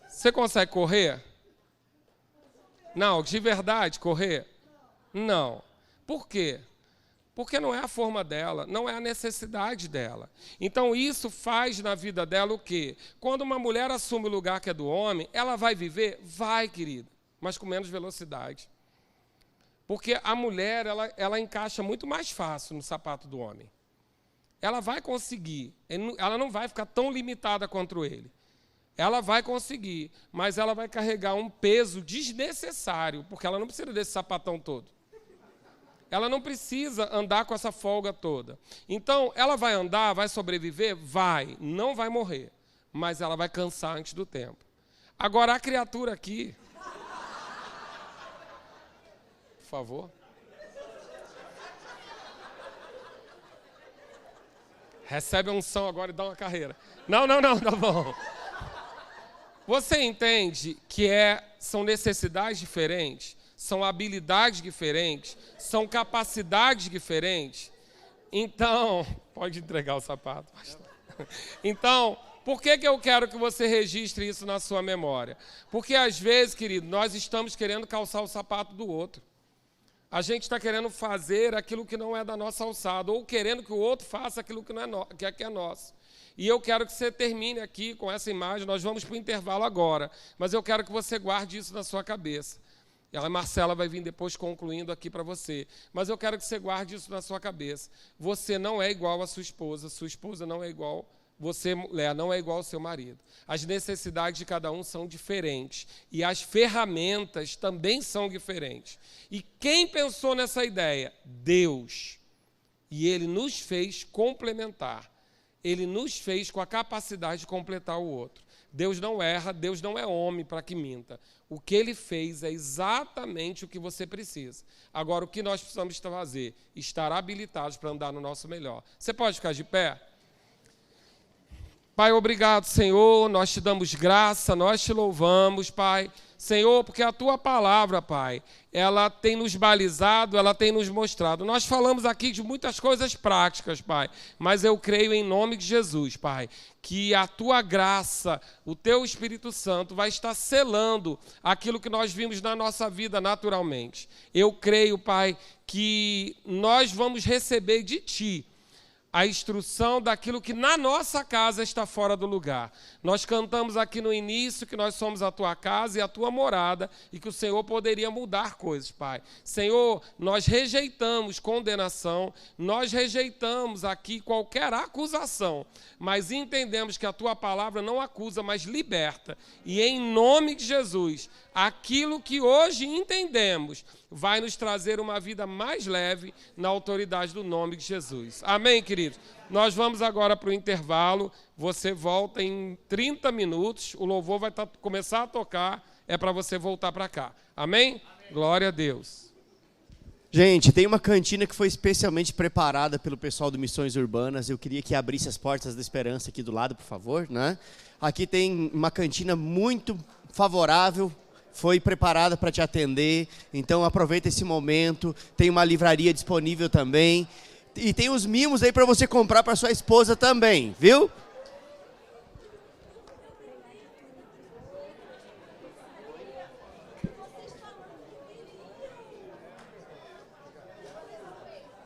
Você consegue correr? Não, de verdade, correr? Não. Por quê? Porque não é a forma dela, não é a necessidade dela. Então, isso faz na vida dela o quê? Quando uma mulher assume o lugar que é do homem, ela vai viver? Vai, querida, mas com menos velocidade. Porque a mulher, ela encaixa muito mais fácil no sapato do homem. Ela vai conseguir, ela não vai ficar tão limitada quanto ele. Ela vai conseguir, mas ela vai carregar um peso desnecessário, porque ela não precisa desse sapatão todo. Ela não precisa andar com essa folga toda. Então, ela vai andar, vai sobreviver? Vai, não vai morrer, mas ela vai cansar antes do tempo. Agora, a criatura aqui... Por favor. Recebe a unção agora e dá uma carreira. Não, tá bom. Você entende que são necessidades diferentes, são habilidades diferentes, são capacidades diferentes? Então, pode entregar o sapato, pastor. Então, por que eu quero que você registre isso na sua memória? Porque às vezes, querido, nós estamos querendo calçar o sapato do outro. a gente está querendo fazer aquilo que não é da nossa alçada, ou querendo que o outro faça aquilo que, não é que é nosso. E eu quero que você termine aqui com essa imagem, nós vamos para o intervalo agora, mas eu quero que você guarde isso na sua cabeça. A Marcela vai vir depois concluindo aqui para você. Mas eu quero que você guarde isso na sua cabeça. Você não é igual à sua esposa não é igual, você, mulher, não é igual ao seu marido. As necessidades de cada um são diferentes. E as ferramentas também são diferentes. E quem pensou nessa ideia? Deus. E Ele nos fez complementar. Ele nos fez com a capacidade de completar o outro. Deus não erra, Deus não é homem para que minta. O que Ele fez é exatamente o que você precisa. Agora, o que nós precisamos fazer? Estar habilitados para andar no nosso melhor. Você pode ficar de pé? Pai, obrigado, Senhor, nós te damos graça, nós te louvamos, Pai. Senhor, porque a Tua palavra, Pai, ela tem nos balizado, ela tem nos mostrado. Nós falamos aqui de muitas coisas práticas, Pai, mas eu creio em nome de Jesus, Pai, que a Tua graça, o Teu Espírito Santo vai estar selando aquilo que nós vimos na nossa vida naturalmente. Eu creio, Pai, que nós vamos receber de Ti a instrução daquilo que na nossa casa está fora do lugar. Nós cantamos aqui no início que nós somos a Tua casa e a Tua morada e que o Senhor poderia mudar coisas, Pai. Senhor, nós rejeitamos condenação, nós rejeitamos aqui qualquer acusação, mas entendemos que a Tua palavra não acusa, mas liberta. E em nome de Jesus, aquilo que hoje entendemos vai nos trazer uma vida mais leve na autoridade do nome de Jesus. Amém, queridos? Nós vamos agora para o intervalo. Você volta em 30 minutos. O louvor vai começar a tocar. É para você voltar para cá. Amém? Glória a Deus. Gente, tem uma cantina que foi especialmente preparada pelo pessoal do Missões Urbanas. Eu queria que abrisse as portas da esperança aqui do lado, por favor, né? Aqui tem uma cantina muito favorável, foi preparada para te atender, então aproveita esse momento. Tem uma livraria disponível também, e tem os mimos aí para você comprar para sua esposa também, viu?